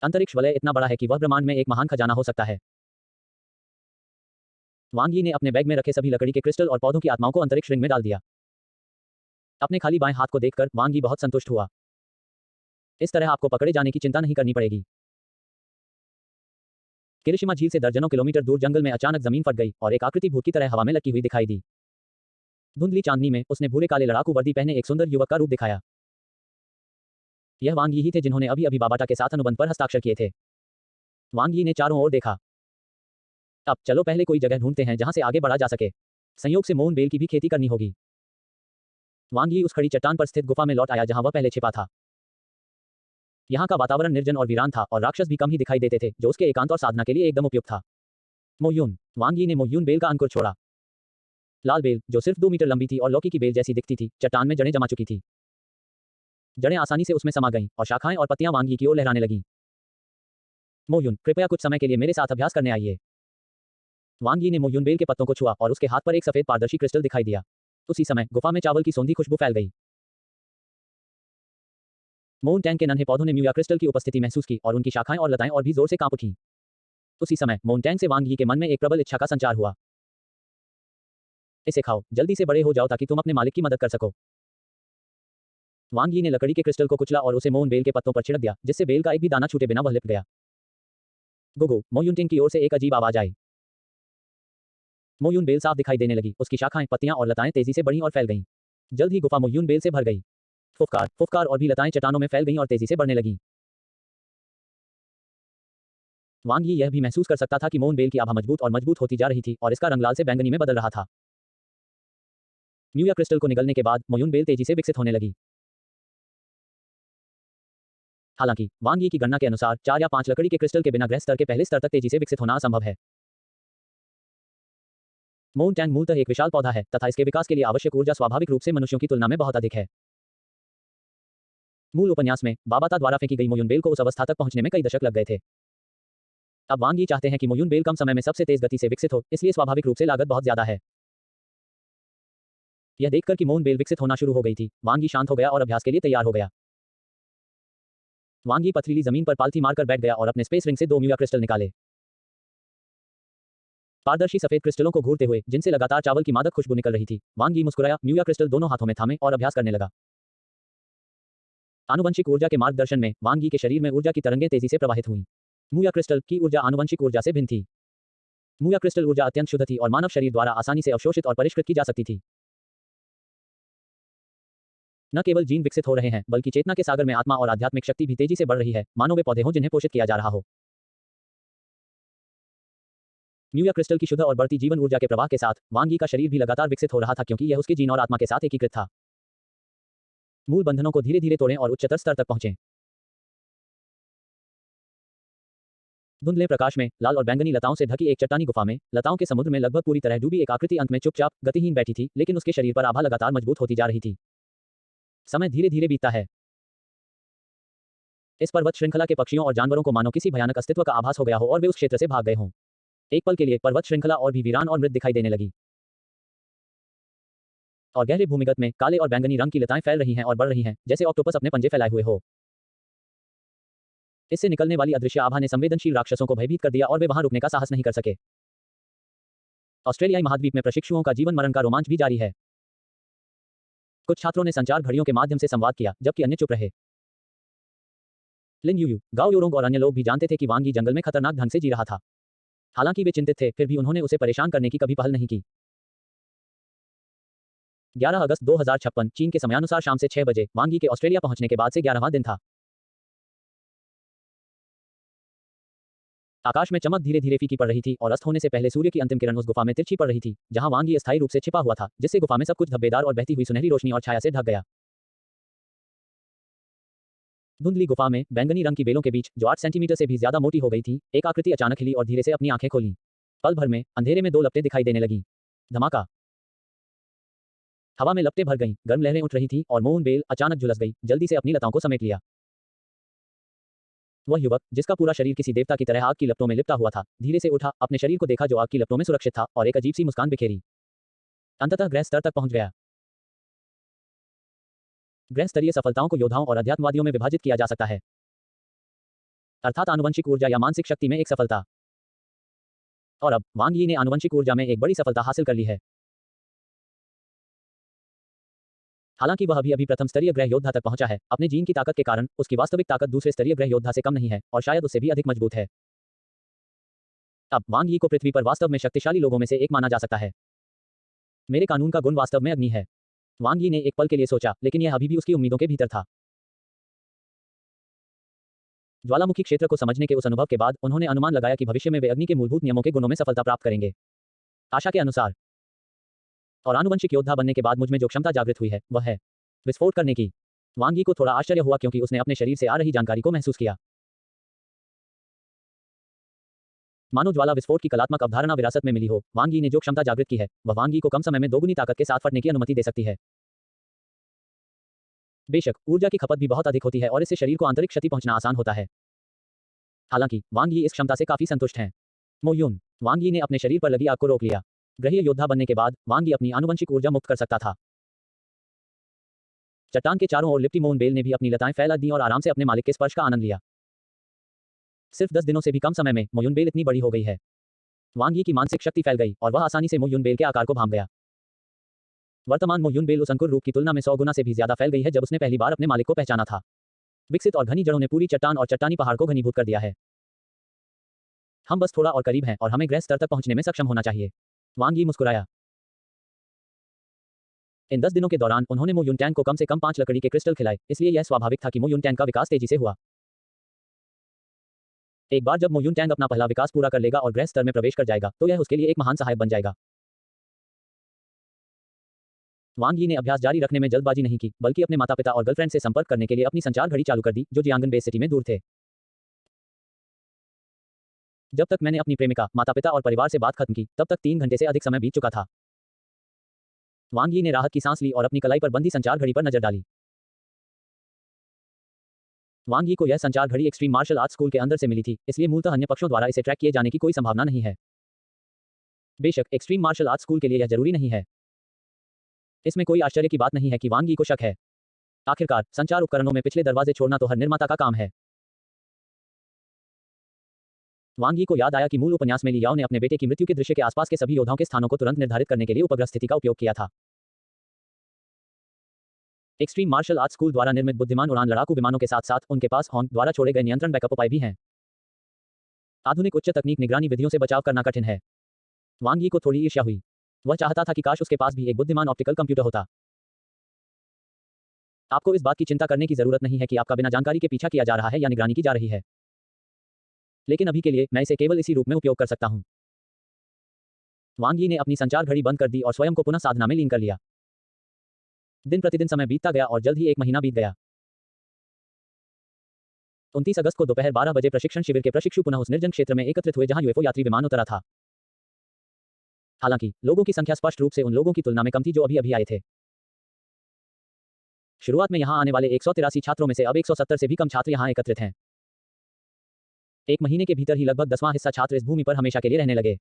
अंतरिक्ष वलय इतना बड़ा है कि वह ब्रह्मांड में एक महान खजाना हो सकता है। वांग यी ने अपने बैग में रखे सभी लकड़ी के क्रिस्टल और पौधों की आत्माओं को अंतरिक्ष रिंग में डाल दिया। अपने खाली बाएं हाथ को देखकर वांग यी बहुत संतुष्ट हुआ। इस तरह आपको पकड़े जाने की चिंता नहीं करनी पड़ेगी। किरिशिमा झील से दर्जनों किलोमीटर दूर जंगल में अचानक जमीन फट गई और एक आकृति भूत की तरह हवा में लटकी हुई दिखाई दी। धुंधली चांदनी में उसने भूरे काले लड़ाकू वर्दी पहने एक सुंदर युवक का रूप दिखाया। यह वांग यी ही थे जिन्होंने अभी अभी बाबाटा के साथ अनुबंध पर हस्ताक्षर किए थे। वांग यी ने चारों ओर देखा। अब चलो पहले कोई जगह ढूंढते हैं जहां से आगे बढ़ा जा सके। संयोग से मोन बेल की भी खेती करनी होगी। वांग यी उस खड़ी चट्टान पर स्थित गुफा में लौट आया जहां वह पहले छिपा था। यहाँ का वातावरण निर्जन और वीरान था और राक्षस भी कम ही दिखाई देते थे, जो उसके एकांत और साधना के लिए एकदम उपयुक्त था। मोह्यून। वांग यी ने मोह्यून बेल का अंकुर छोड़ा। लाल बेल, जो सिर्फ 2 मीटर लंबी थी और लौकी की बेल जैसी दिखती थी, चट्टान में जड़ें जमा चुकी थी। जड़ें आसानी से उसमें समा गईं और शाखाएं और पत्तियां वांग यी की ओर लहराने लगीं। मोह्यून, कृपया कुछ समय के लिए मेरे साथ अभ्यास करने आइए। वांग यी ने मोह्यून बेल के पत्तों को छुआ और उसके हाथ पर एक सफेद पारदर्शी क्रिस्टल दिखाई दिया। उसी समय गुफा में चावल की सौंधी खुशबू फैल गई। मोन टैंग के नन्हे पौधों ने म्यूया क्रिस्टल की उपस्थिति महसूस की और उनकी शाखाएं और लताएं और भी जोर से कांप उठीं। उसी समय मोन टैंग से वांग यी के मन में एक प्रबल इच्छा का संचार हुआ। इसे खाओ, जल्दी से बड़े हो जाओ ताकि तुम अपने मालिक की मदद कर सको। वांग यी ने लकड़ी के क्रिस्टल को कुचला और उसे मोन बेल के पत्तों पर छिड़क दिया, जिससे बेल का एक भी दाना छूटे बिना वह लिपट गया। गुगु, मोह्यून टिंग की ओर से एक अजीब आवाज आई। मोह्यून बेल साफ दिखाई देने लगी, उसकी शाखाएं, पत्तियां और लताएं तेजी से बढ़ीं और फैल गईं। जल्द ही गुफा मोह्यून बेल से भर गई। फुफकार, फुफकार और भी लताएं चट्टानों में फैल गईं और तेजी से बढ़ने लगीं। वांग यी यह भी महसूस कर सकता था कि मोन बेल की आभा मजबूत और मजबूत होती जा रही थी और इसका रंग लाल से बैंगनी में बदल रहा था। म्यूया क्रिस्टल को निगलने के बाद मोह्यून बेल तेजी से विकसित होने लगी। हालांकि वांग यी की गणना के अनुसार 4 या 5 लकड़ी के क्रिस्टल के बिना ग्रह स्तर के पहले स्तर तक तेजी से विकसित होना असंभव है। मोन टैंग मूलतः एक विशाल पौधा है तथा इसके विकास के लिए आवश्यक ऊर्जा स्वाभाविक रूप से मनुष्यों की तुलना में बहुत अधिक है। मूल उपन्यास में बाबाता द्वारा फेंकी गई मोह्यून बेल को उस अवस्था तक पहुंचने में कई दशक लग गए थे। अब वांग यी चाहते हैं कि मोह्यून बेल कम समय में सबसे तेज गति से विकसित हो, इसलिए स्वाभाविक रूप से लागत बहुत ज्यादा है। यह देखकर कि मोन बेल विकसित होना शुरू हो गई थी, वांग यी शांत हो गया और अभ्यास के लिए तैयार हो गया। वांग यी पथरीली जमीन पर पालथी मारकर बैठ गया और अपने स्पेस रिंग से 2 म्यूया क्रिस्टल निकाले। पारदर्शी सफेद क्रिस्टलों को घूरते हुए, जिनसे लगातार चावल की मादक खुशबू निकल रही थी, वांग यी मुस्कुराया, म्यूया क्रिस्टल दोनों हाथों में थामे और अभ्यास करने लगा। आनुवंशिक ऊर्जा के मार्गदर्शन में वांग यी के शरीर में ऊर्जा की तरंगें तेजी से प्रवाहित हुईं। म्यूया क्रिस्टल की ऊर्जा आनुवंशिक ऊर्जा से भिन्न थी। म्यूया क्रिस्टल ऊर्जा अत्यंत शुद्ध थी और मानव शरीर द्वारा आसानी से अवशोषित और परिष्कृत की जा सकती थी। न केवल जीन विकसित हो रहे हैं, बल्कि चेतना के सागर में आत्मा और आध्यात्मिक शक्ति भी तेजी से बढ़ रही है, मानो वे पौधे हों जिन्हें पोषित किया जा रहा हो। म्यूया क्रिस्टल की शुद्ध और बढ़ती जीवन ऊर्जा के प्रवाह के साथ वांग यी का शरीर भी लगातार विकसित हो रहा था, क्योंकि यह उसके जीन और आत्मा के साथ एकीकृत था। मूल बंधनों को धीरे धीरे तोड़ें और उच्चतर स्तर तक पहुंचें। धुंधले प्रकाश में लाल और बैंगनी लताओं से ढकी एक चट्टानी गुफा में, लताओं के समुद्र में लगभग पूरी तरह डूबी एक आकृति अंत में चुपचाप गतिहीन बैठी थी, लेकिन उसके शरीर पर आभा लगातार मजबूत होती जा रही थी। समय धीरे धीरे बीतता है। इस पर्वत श्रृंखला के पक्षियों और जानवरों को मानो किसी भयानक अस्तित्व का आभास हो गया हो और वे उस क्षेत्र से भाग गए हों। एक पल के लिए पर्वत श्रृंखला और भी वीरान और मृत दिखाई देने लगी। और गहरे भूमिगत में काले और बैंगनी रंग की लताएं फैल रही हैं और बढ़ रही हैं, जैसे ऑक्टोपस अपने पंजे फैलाए हुए हो। इससे निकलने वाली अदृश्य आभा ने संवेदनशील राक्षसों को भयभीत कर दिया और वे वहां रुकने का साहस नहीं कर सके। ऑस्ट्रेलियाई महाद्वीप में प्रशिक्षुओं का जीवन मरण का रोमांच भी जारी है। कुछ छात्रों ने संचार घड़ियों के माध्यम से संवाद किया, जबकि अन्य चुप रहे। लिन यूयू, गाओ योरोंग और अन्य लोग भी जानते थे कि वांग यी जंगल में खतरनाक ढंग से जी रहा था। हालांकि वे चिंतित थे, फिर भी उन्होंने उसे परेशान करने की कभी पहल नहीं की। 11 अगस्त 2056 चीन के समयानुसार शाम से 6 बजे वांग यी के ऑस्ट्रेलिया पहुंचने के बाद से 11वां दिन था। आकाश में चमक धीरे धीरे फीकी पड़ रही थी और अस्त होने से पहले सूर्य की अंतिम किरण उस गुफा में तिरछी पड़ रही थी, जहां वांग यी अस्थायी रूप से छिपा हुआ था, जिससे गुफा में सब कुछ धब्बेदार और बहती हुई सुनहरी रोशनी और छाया से ढक गया। धुंधली गुफा में बैंगनी रंग की बेलों के बीच, जो 8 सेंटीमीटर से भी ज्यादा मोटी हो गई थी, एक आकृति अचानक हिली और धीरे से अपनी आंखें खोली। पल भर में अंधेरे में 2 लपटें दिखाई देने लगीं। धमाका। हवा में लपटें भर गईं, गर्म लहरें उठ रही थीं और मोन बेल अचानक झुलस गई, जल्दी से अपनी लताओं को समेट लिया। वह युवक, जिसका पूरा शरीर किसी देवता की तरह आग की लपटों में लिपटा हुआ था, धीरे से उठा, अपने शरीर को देखा जो आग की लपटों में सुरक्षित था, और एक अजीब सी मुस्कान बिखेरी। अंततः ग्रह स्तर तक पहुंच गया। ग्रह स्तरीय सफलताओं को योद्धाओं और अध्यात्मवादियों में विभाजित किया जा सकता है। अर्थात आनुवंशिक ऊर्जा या मानसिक शक्ति में एक सफलता। और अब वांग यी ने आनुवंशिक ऊर्जा में एक बड़ी सफलता हासिल कर ली है। हालांकि वह अभी प्रथम स्तरीय ग्रह योद्धा तक पहुंचा है, अपने जीन की ताकत के कारण उसकी वास्तविक ताकत दूसरे स्तरीय ग्रह योद्धा से कम नहीं है और शायद उससे भी अधिक मजबूत है। अब वांग यी को पृथ्वी पर वास्तव में शक्तिशाली लोगों में से एक माना जा सकता है। मेरे कानून का गुण वास्तव में अग्नि है। वांग यी ने एक पल के लिए सोचा, लेकिन यह अभी भी उसकी उम्मीदों के भीतर था। ज्वालामुखी क्षेत्र को समझने के उस अनुभव के बाद उन्होंने अनुमान लगाया कि भविष्य में वे अग्नि के मूलभूत नियमों के गुणों में सफलता प्राप्त करेंगे। आशा के अनुसार। और आनुवंशिक योद्धा बनने के बाद मुझ में जो क्षमता जागृत हुई है वह है विस्फोट करने की। वांग यी को थोड़ा आश्चर्य हुआ क्योंकि उसने अपने शरीर से आ रही जानकारी को महसूस किया। मानो ज्वाला विस्फोट की कलात्मक अवधारणा विरासत में मिली हो। वांग यी ने जो क्षमता जागृत की है वह वांग यी को कम समय में दोगुनी ताकत के साथ फटने की अनुमति दे सकती है। बेशक ऊर्जा की खपत भी बहुत अधिक होती है और इससे शरीर को आंतरिक क्षति पहुंचना आसान होता है। हालांकि वांग यी इस क्षमता से काफी संतुष्ट हैं। मो युन। वांग यी ने अपने शरीर पर लगी आग को रोक लिया। ग्रहीय योद्धा बनने के बाद वांग यी अपनी आनुवंशिक ऊर्जा मुक्त कर सकता था। चट्टान के चारों ओर लिपटी मोन बेल ने भी अपनी लताएं फैला दी और आराम से अपने मालिक के स्पर्श का आनंद लिया। सिर्फ 10 दिनों से भी कम समय में मोयुन बेल इतनी बड़ी हो गई है। वांग यी की मानसिक शक्ति फैल गई और वह आसानी से मोयुन बेल के आकार को भांप गया। वर्तमान मोयुन बेल उस अंकुर रूप की तुलना में 100 गुना से भी ज्यादा फैल गई है जब उसने पहली बार अपने मालिक को पहचाना था। विकसित और घनी जड़ों ने पूरी चट्टान और चट्टानी पहाड़ को घनीभूत कर दिया है। हम बस थोड़ा और करीब हैं और हमें ग्रह स्तर तक पहुंचने में सक्षम होना चाहिए। वांग यी मुस्कुराया। इन 10 दिनों के दौरान उन्होंने मो युनटैंग को कम से कम 5 लकड़ी के क्रिस्टल खिलाए, इसलिए यह स्वाभाविक था कि मो युनटैंग का विकास तेजी से हुआ। एक बार जब मो युनटैंग अपना पहला विकास पूरा कर लेगा और ग्रह स्तर में प्रवेश कर जाएगा तो यह उसके लिए एक महान सहायक बन जाएगा। वांग यी ने अभ्यास जारी रखने में जल्दबाजी नहीं की, बल्कि अपने माता पिता और गर्लफ्रेंड से संपर्क करने के लिए अपनी संचार घड़ी चालू कर दी, जो जियांगन बेस सिटी में दूर थे। जब तक मैंने अपनी प्रेमिका, माता पिता और परिवार से बात खत्म की, तब तक 3 घंटे से अधिक समय बीत चुका था। वांग यी ने राहत की सांस ली और अपनी कलाई पर बंधी संचार घड़ी पर नजर डाली। वांग यी को यह संचार घड़ी एक्सट्रीम मार्शल आर्ट्स स्कूल के अंदर से मिली थी, इसलिए मूलतः अन्य पक्षों द्वारा इसे ट्रैक किए जाने की कोई संभावना नहीं है। बेशक एक्सट्रीम मार्शल आर्ट्स स्कूल के लिए यह जरूरी नहीं है। इसमें कोई आश्चर्य की बात नहीं है कि वांग यी को शक है। आखिरकार संचार उपकरणों में पिछले दरवाजे छोड़ना तो हर निर्माता का काम है। वांग यी को याद आया कि मूल उपन्यास में ली याओ ने अपने बेटे की मृत्यु के दृश्य के आसपास के सभी योद्धाओं के स्थानों को तुरंत निर्धारित करने के लिए उपग्रह स्थिति का उपयोग किया था। एक्सट्रीम मार्शल आर्ट्स स्कूल द्वारा निर्मित बुद्धिमान उड़ान लड़ाकू विमानों के साथ साथ उनके पास हॉन्ग द्वारा छोड़े गए नियंत्रण बैकअप उपाय भी हैं। आधुनिक उच्च तकनीक निगरानी विधियों से बचाव करना कठिन है। वांग यी को थोड़ी ईर्ष्या हुई। वह चाहता था कि काश उसके पास भी एक बुद्धिमान ऑप्टिकल कंप्यूटर होता। आपको इस बात की चिंता करने की जरूरत नहीं है कि आपका बिना जानकारी के पीछा किया जा रहा है या निगरानी की जा रही है। लेकिन अभी के लिए मैं इसे केवल इसी रूप में उपयोग कर सकता हूं। वांग यी ने अपनी संचार घड़ी बंद कर दी और स्वयं को पुनः साधना में लीन कर लिया। दिन प्रतिदिन समय बीतता गया और जल्द ही 1 महीना बीत गया। 29 अगस्त को दोपहर 12 बजे प्रशिक्षण शिविर के प्रशिक्षु पुनः उस निर्जन क्षेत्र में एकत्रित हुए जहां यूएफओ यात्री विमान उतरा था। हालांकि लोगों की संख्या स्पष्ट रूप से उन लोगों की तुलना में कम थी जो अभी आए थे। शुरुआत में यहां आने वाले 183 छात्रों में से अब 170 से भी कम छात्र यहां एकत्रित हैं। 1 महीने के भीतर ही लगभग 10वां हिस्सा छात्र इस भूमि पर हमेशा के लिए रहने लगे।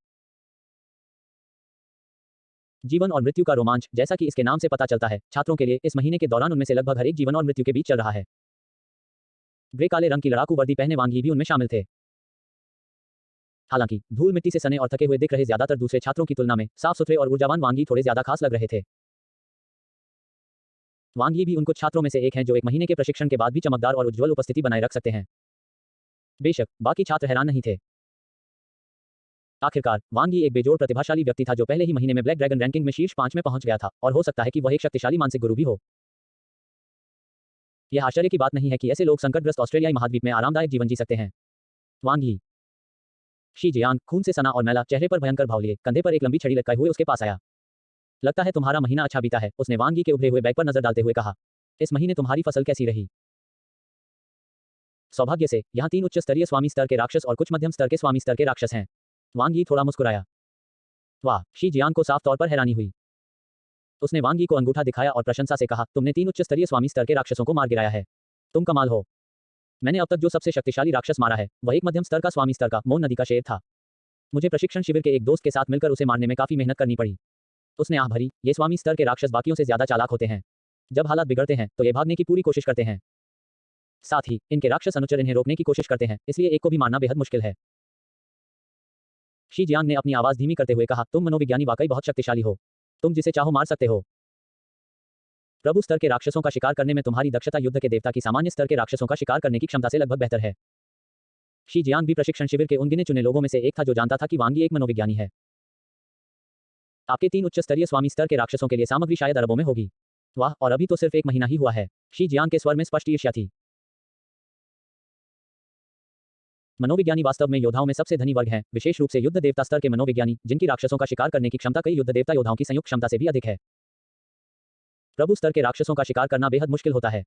जीवन और मृत्यु का रोमांच, जैसा कि इसके नाम से पता चलता है, छात्रों के लिए इस महीने के दौरान उनमें से लगभग हर एक जीवन और मृत्यु के बीच चल रहा है। ग्रे काले रंग की लड़ाकू वर्दी पहने वांग यी भी उनमें शामिल थे। हालांकि धूल मिट्टी से सने और थके हुए दिख रहे ज्यादातर दूसरे छात्रों की तुलना में साफ सुथरे और ऊर्जावान वांग यी थोड़े ज्यादा खास लग रहे थे। वांग यी भी उन कुछ छात्रों में से एक हैं जो 1 महीने के प्रशिक्षण के बाद भी चमकदार और उज्ज्वल उपस्थिति बनाए रख सकते हैं। बेशक बाकी छात्र हैरान नहीं थे। आखिरकार वांग यी एक बेजोड़ प्रतिभाशाली व्यक्ति था जो पहले ही महीने में ब्लैक ड्रैगन रैंकिंग में शीर्ष 5 में पहुंच गया था और हो सकता है कि वह एक शक्तिशाली मानसिक गुरु भी हो। यह आश्चर्य की बात नहीं है कि ऐसे लोग संकटग्रस्त ऑस्ट्रेलियाई महाद्वीप में आरामदायक जीवन जी सकते हैं। वांग यी। शी जियांग खून से सना और मैला, चेहरे पर भयंकर भाव लिए, कंधे पर एक लंबी छड़ी लटकाए हुए उसके पास आया। लगता है तुम्हारा महीना अच्छा बीता है, उसने वांग यी के उभरे हुए बैग पर नजर डालते हुए कहा। इस महीने तुम्हारी फसल कैसी रही? सौभाग्य से यहाँ 3 उच्च स्तरीय स्वामी स्तर के राक्षस और कुछ मध्यम स्तर के स्वामी स्तर के राक्षस हैं। वांग यी थोड़ा मुस्कुराया। वाह, शी जियांग को साफ तौर पर हैरानी हुई। उसने वांग यी को अंगूठा दिखाया और प्रशंसा से कहा, तुमने 3 उच्च स्तरीय स्वामी स्तर के राक्षसों को मार गिराया है। तुम कमाल हो। मैंने अब तक जो सबसे शक्तिशाली राक्षस मारा है वह एक मध्यम स्तर का स्वामी स्तर का मोन नदी का शेर था। मुझे प्रशिक्षण शिविर के एक दोस्त के साथ मिलकर उसे मारने में काफी मेहनत करनी पड़ी। उसने आह भरी, ये स्वामी स्तर के राक्षस बाकियों से ज्यादा चालाक होते हैं। जब हालात बिगड़ते हैं तो ये भागने की पूरी कोशिश करते हैं। साथ ही इनके राक्षस अनुचर इन्हें रोकने की कोशिश करते हैं, इसलिए एक को भी मारना बेहद मुश्किल है। शी जियांग ने अपनी आवाज धीमी करते हुए कहा, तुम मनोविज्ञानी वाकई बहुत शक्तिशाली हो। तुम जिसे चाहो मार सकते हो। प्रभु स्तर के राक्षसों का शिकार करने में तुम्हारी दक्षता युद्ध के देवता की सामान्य स्तर के राक्षसों का शिकार करने की क्षमता से लगभग बेहतर है। शी जियांग भी प्रशिक्षण शिविर के उन गिने चुने लोगों में से एक था जो जानता था कि वांग यी एक मनोविज्ञानी है। आपके 3 उच्च स्तरीय स्वामी स्तर के राक्षसों के लिए सामग्री शायद अरबों में होगी। वाह, और अभी तो सिर्फ 1 महीना ही हुआ है। शी जियांग के स्वर में स्पष्ट ईर्ष्या थी। मनोविज्ञानी वास्तव में योद्धाओं में सबसे धनी वर्ग हैं, विशेष रूप से युद्ध देवता स्तर के मनोविज्ञानी, जिनकी राक्षसों का शिकार करने की क्षमता कई युद्ध देवता योद्धाओं की संयुक्त क्षमता से भी अधिक है। प्रभु स्तर के राक्षसों का शिकार करना बेहद मुश्किल होता है।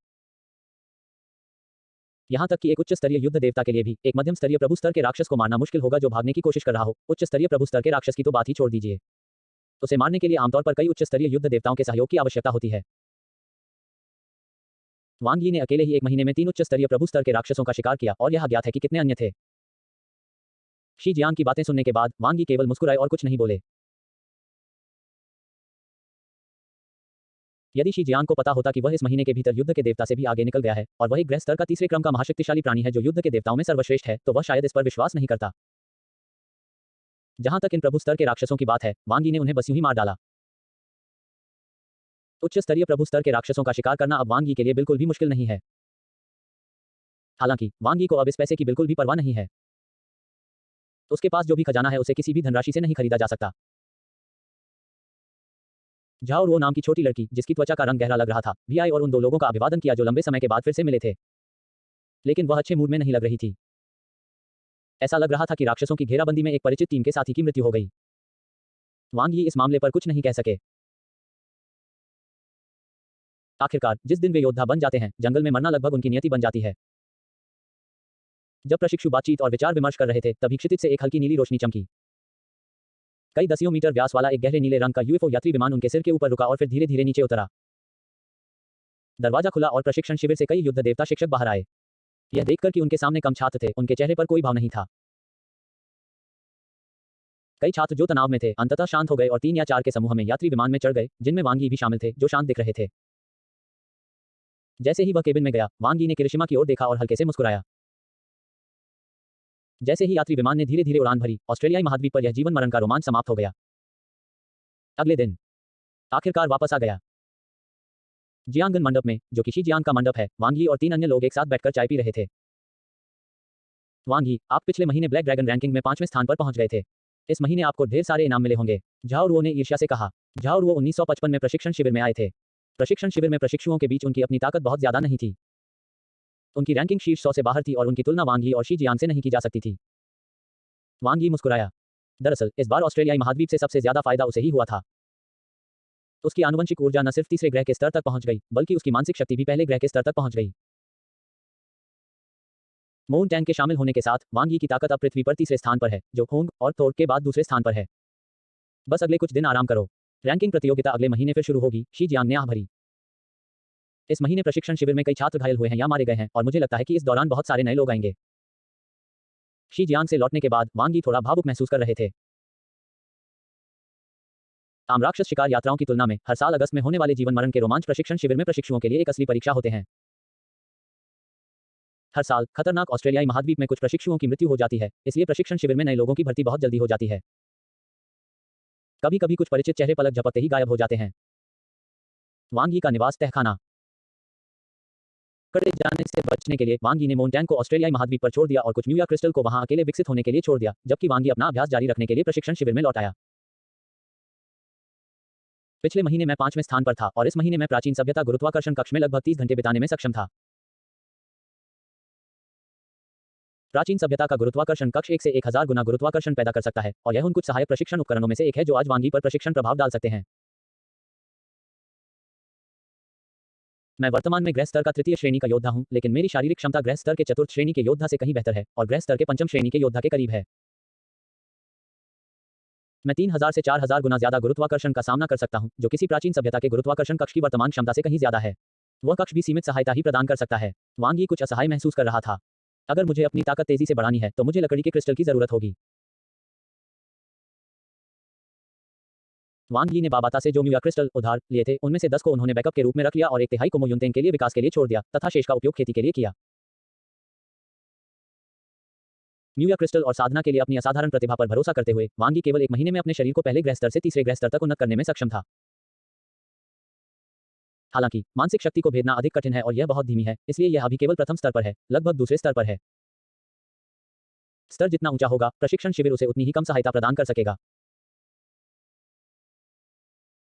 यहां तक कि एक उच्च स्तरीय युद्ध देवता के लिए भी एक मध्यम स्तरीय प्रभु स्तर के राक्षस को मारना मुश्किल होगा जो भागने की कोशिश कर रहा हो। उच्च स्तरीय प्रभु स्तर के राक्षस की तो बात ही छोड़ दीजिए। उसे मारने के लिए आमतौर पर कई उच्च स्तरीय युद्ध देवताओं के सहयोग की आवश्यकता होती है। वांग यी ने अकेले ही 1 महीने में 3 उच्च स्तरीय प्रभु स्तर के राक्षसों का शिकार किया और यह ज्ञात है कि कितने अन्य थे। शी जियांग की बातें सुनने के बाद वांग यी केवल मुस्कुराए और कुछ नहीं बोले। यदि शी जियांग को पता होता कि वह इस महीने के भीतर युद्ध के देवता से भी आगे निकल गया है और वह एक ग्रह स्तर का तीसरे क्रम का महाशक्तिशाली प्राणी है जो युद्ध के देवताओं में सर्वश्रेष्ठ है, तो वह शायद इस पर विश्वास नहीं करता। जहां तक इन प्रभु स्तर के राक्षसों की बात है, वांग यी ने उन्हें बस यूं ही मार डाला। उच्च स्तरीय प्रभु स्तर के राक्षसों का शिकार करना अब वांग यी के लिए बिल्कुल भी मुश्किल नहीं है। हालांकि वांग यी को अब इस पैसे की बिल्कुल भी परवाह नहीं है। उसके पास जो भी खजाना है उसे किसी भी धनराशि से नहीं खरीदा जा सकता। झाओ रुओ नाम की छोटी लड़की, जिसकी त्वचा का रंग गहरा लग रहा था, भी आई और उन 2 लोगों का अभिवादन किया जो लंबे समय के बाद फिर से मिले थे। लेकिन वह अच्छे मूड में नहीं लग रही थी। ऐसा लग रहा था कि राक्षसों की घेराबंदी में एक परिचित टीम के साथी की मृत्यु हो गई। वांग यी इस मामले पर कुछ नहीं कह सके। आखिरकार जिस दिन वे योद्धा बन जाते हैं, जंगल में मरना लगभग उनकी नियति बन जाती है। जब प्रशिक्षु बातचीत और विचार विमर्श कर रहे थे, तभी क्षितिज से एक हल्की नीली रोशनी चमकी। कई दसियों मीटर व्यास वाला एक गहरे नीले रंग का यूएफओ यात्री विमान उनके सिर के ऊपर रुका और फिर धीरे धीरे नीचे उतरा। दरवाजा खुला और प्रशिक्षण शिविर से कई युद्ध देवता शिक्षक बाहर आए। यह देखकर कि उनके सामने कम छात्र थे, उनके चेहरे पर कोई भाव नहीं था। कई छात्र जो तनाव में थे, अंततः शांत हो गए और 3 या 4 के समूह में यात्री विमान में चढ़ गए, जिनमें वांग यी भी शामिल थे, जो शांत दिख रहे थे। जैसे ही वह केबिन में गया, वांग यी ने किरिशिमा की ओर देखा और हल्के से मुस्कुराया। जैसे ही यात्री विमान ने धीरे धीरे उड़ान भरी, ऑस्ट्रेलियाई महाद्वीप पर यह जीवन मरण का रोमांच समाप्त हो गया। अगले दिन आखिरकार वापस आ गया। जियांगन मंडप में, जो कि शी जियांग का मंडप है, वांग यी और 3 अन्य लोग एक साथ बैठकर चाय पी रहे थे। वांग यी, आप पिछले महीने ब्लैक ड्रैगन रैंकिंग में 5वें स्थान पर पहुंच गए थे। इस महीने आपको ढेर सारे इनाम मिले होंगे। झाओ रुओ ने ईर्ष्या से कहा। झाओ रुओ 1955 में प्रशिक्षण शिविर में आए थे। प्रशिक्षण शिविर में प्रशिक्षुओं के बीच उनकी अपनी ताकत बहुत ज्यादा नहीं थी। उनकी रैंकिंग शीर्ष 100 से बाहर थी और उनकी तुलना वांग यी और शी जियांग से नहीं की जा सकती थी। वांग यी मुस्कुराया। दरअसल इस बार ऑस्ट्रेलियाई महाद्वीप से सबसे ज्यादा फायदा उसे ही हुआ था। उसकी आनुवंशिक ऊर्जा न सिर्फ तीसरे ग्रह के स्तर तक पहुंच गई, बल्कि उसकी मानसिक शक्ति भी पहले ग्रह के स्तर तक पहुंच गई। मोन टैंग के शामिल होने के साथ वांग यी की ताकत अब पृथ्वी पर तीसरे स्थान पर है, जो होंग और थोर के बाद दूसरे स्थान पर है। बस अगले कुछ दिन आराम करो। रैंकिंग प्रतियोगिता अगले महीने फिर शुरू होगी, शी जियांग ने आह भरी। इस महीने प्रशिक्षण शिविर में कई छात्र घायल हुए हैं या मारे गए हैं और मुझे लगता है कि इस दौरान बहुत सारे नए लोग आएंगे। शी जियांग से लौटने के बाद वांग यी थोड़ा भावुक महसूस कर रहे थे। आम राक्षस शिकार यात्राओं की तुलना में हर साल अगस्त में होने वाले जीवन मरण के रोमांच प्रशिक्षण शिविर में प्रशिक्षुओं के लिए एक असली परीक्षा होते हैं। हर साल खतरनाक ऑस्ट्रेलियाई महाद्वीप में कुछ प्रशिक्षुओं की मृत्यु हो जाती है, इसलिए प्रशिक्षण शिविर में नए लोगों की भर्ती बहुत जल्दी हो जाती है। कभी कभी कुछ परिचित चेहरे पलक झपकते ही गायब हो जाते हैं। वांग यी का निवास तहखाना। पकड़े जाने से बचने के लिए वांग यी ने मोन टैंग को ऑस्ट्रेलियाई महाद्वीप पर छोड़ दिया और कुछ म्यूया क्रिस्टल को वहां अकेले विकसित होने के लिए छोड़ दिया, जबकि वांग यी अपना अभ्यास जारी रखने के लिए प्रशिक्षण शिविर में लौट आया। पिछले महीने मैं 5वें स्थान पर था और इस महीने मैं प्राचीन सभ्यता गुरुत्वाकर्षण कक्ष में लगभग 30 घंटे बिताने में सक्षम था। प्राचीन सभ्यता का गुरुत्वाकर्षण कक्ष 1 से 1000 गुना गुरुत्वाकर्षण पैदा कर सकता है और यह उन कुछ सहायक प्रशिक्षण उपकरणों में से एक है जो आज वांग यी पर प्रशिक्षण प्रभाव डाल सकते हैं। मैं वर्तमान में ग्रह स्तर का 3य श्रेणी का योद्धा हूं, लेकिन मेरी शारीरिक क्षमता ग्रह स्तर के 4th श्रेणी के योद्धा से कहीं बेहतर है और ग्रह स्तर के 5वीं श्रेणी के योद्धा के करीब है। मैं 3000 से 4000 गुना ज्यादा गुरुत्वाकर्षण का सामना कर सकता हूं, जो किसी प्राचीन सभ्यता के गुरुत्वाकर्षण कक्ष की वर्तमान क्षमता से कहीं ज्यादा है। वह कक्ष भी सीमित सहायता ही प्रदान कर सकता है। वांग यी कुछ असहाय महसूस कर रहा था। अगर मुझे अपनी ताकत तेजी से बढ़ानी है तो मुझे लकड़ी के क्रिस्टल की जरूरत होगी। वांग यी ने बाबाता से जो म्यूया क्रिस्टल उधार लिए थे, उनमें से 10 को उन्होंने बैकअप के रूप में रख लिया और 1/3 को मो युनतेंग के लिए विकास के लिए छोड़ दिया तथा शेष का उपयोग खेती के लिए किया। म्यूया क्रिस्टल और साधना के लिए अपनी असाधारण प्रतिभा पर भरोसा करते हुए वांग यी केवल 1 महीने में अपने शरीर को पहले ग्रह स्तर से तीसरे ग्रह स्तर तक उन्नत करने में सक्षम था। हालांकि मानसिक शक्ति को भेदना अधिक कठिन है और यह बहुत धीमी है, इसलिए यह अभी केवल प्रथम स्तर पर है, लगभग दूसरे स्तर पर है। स्तर जितना ऊंचा होगा, प्रशिक्षण शिविर उसे उतनी ही कम सहायता प्रदान कर सकेगा।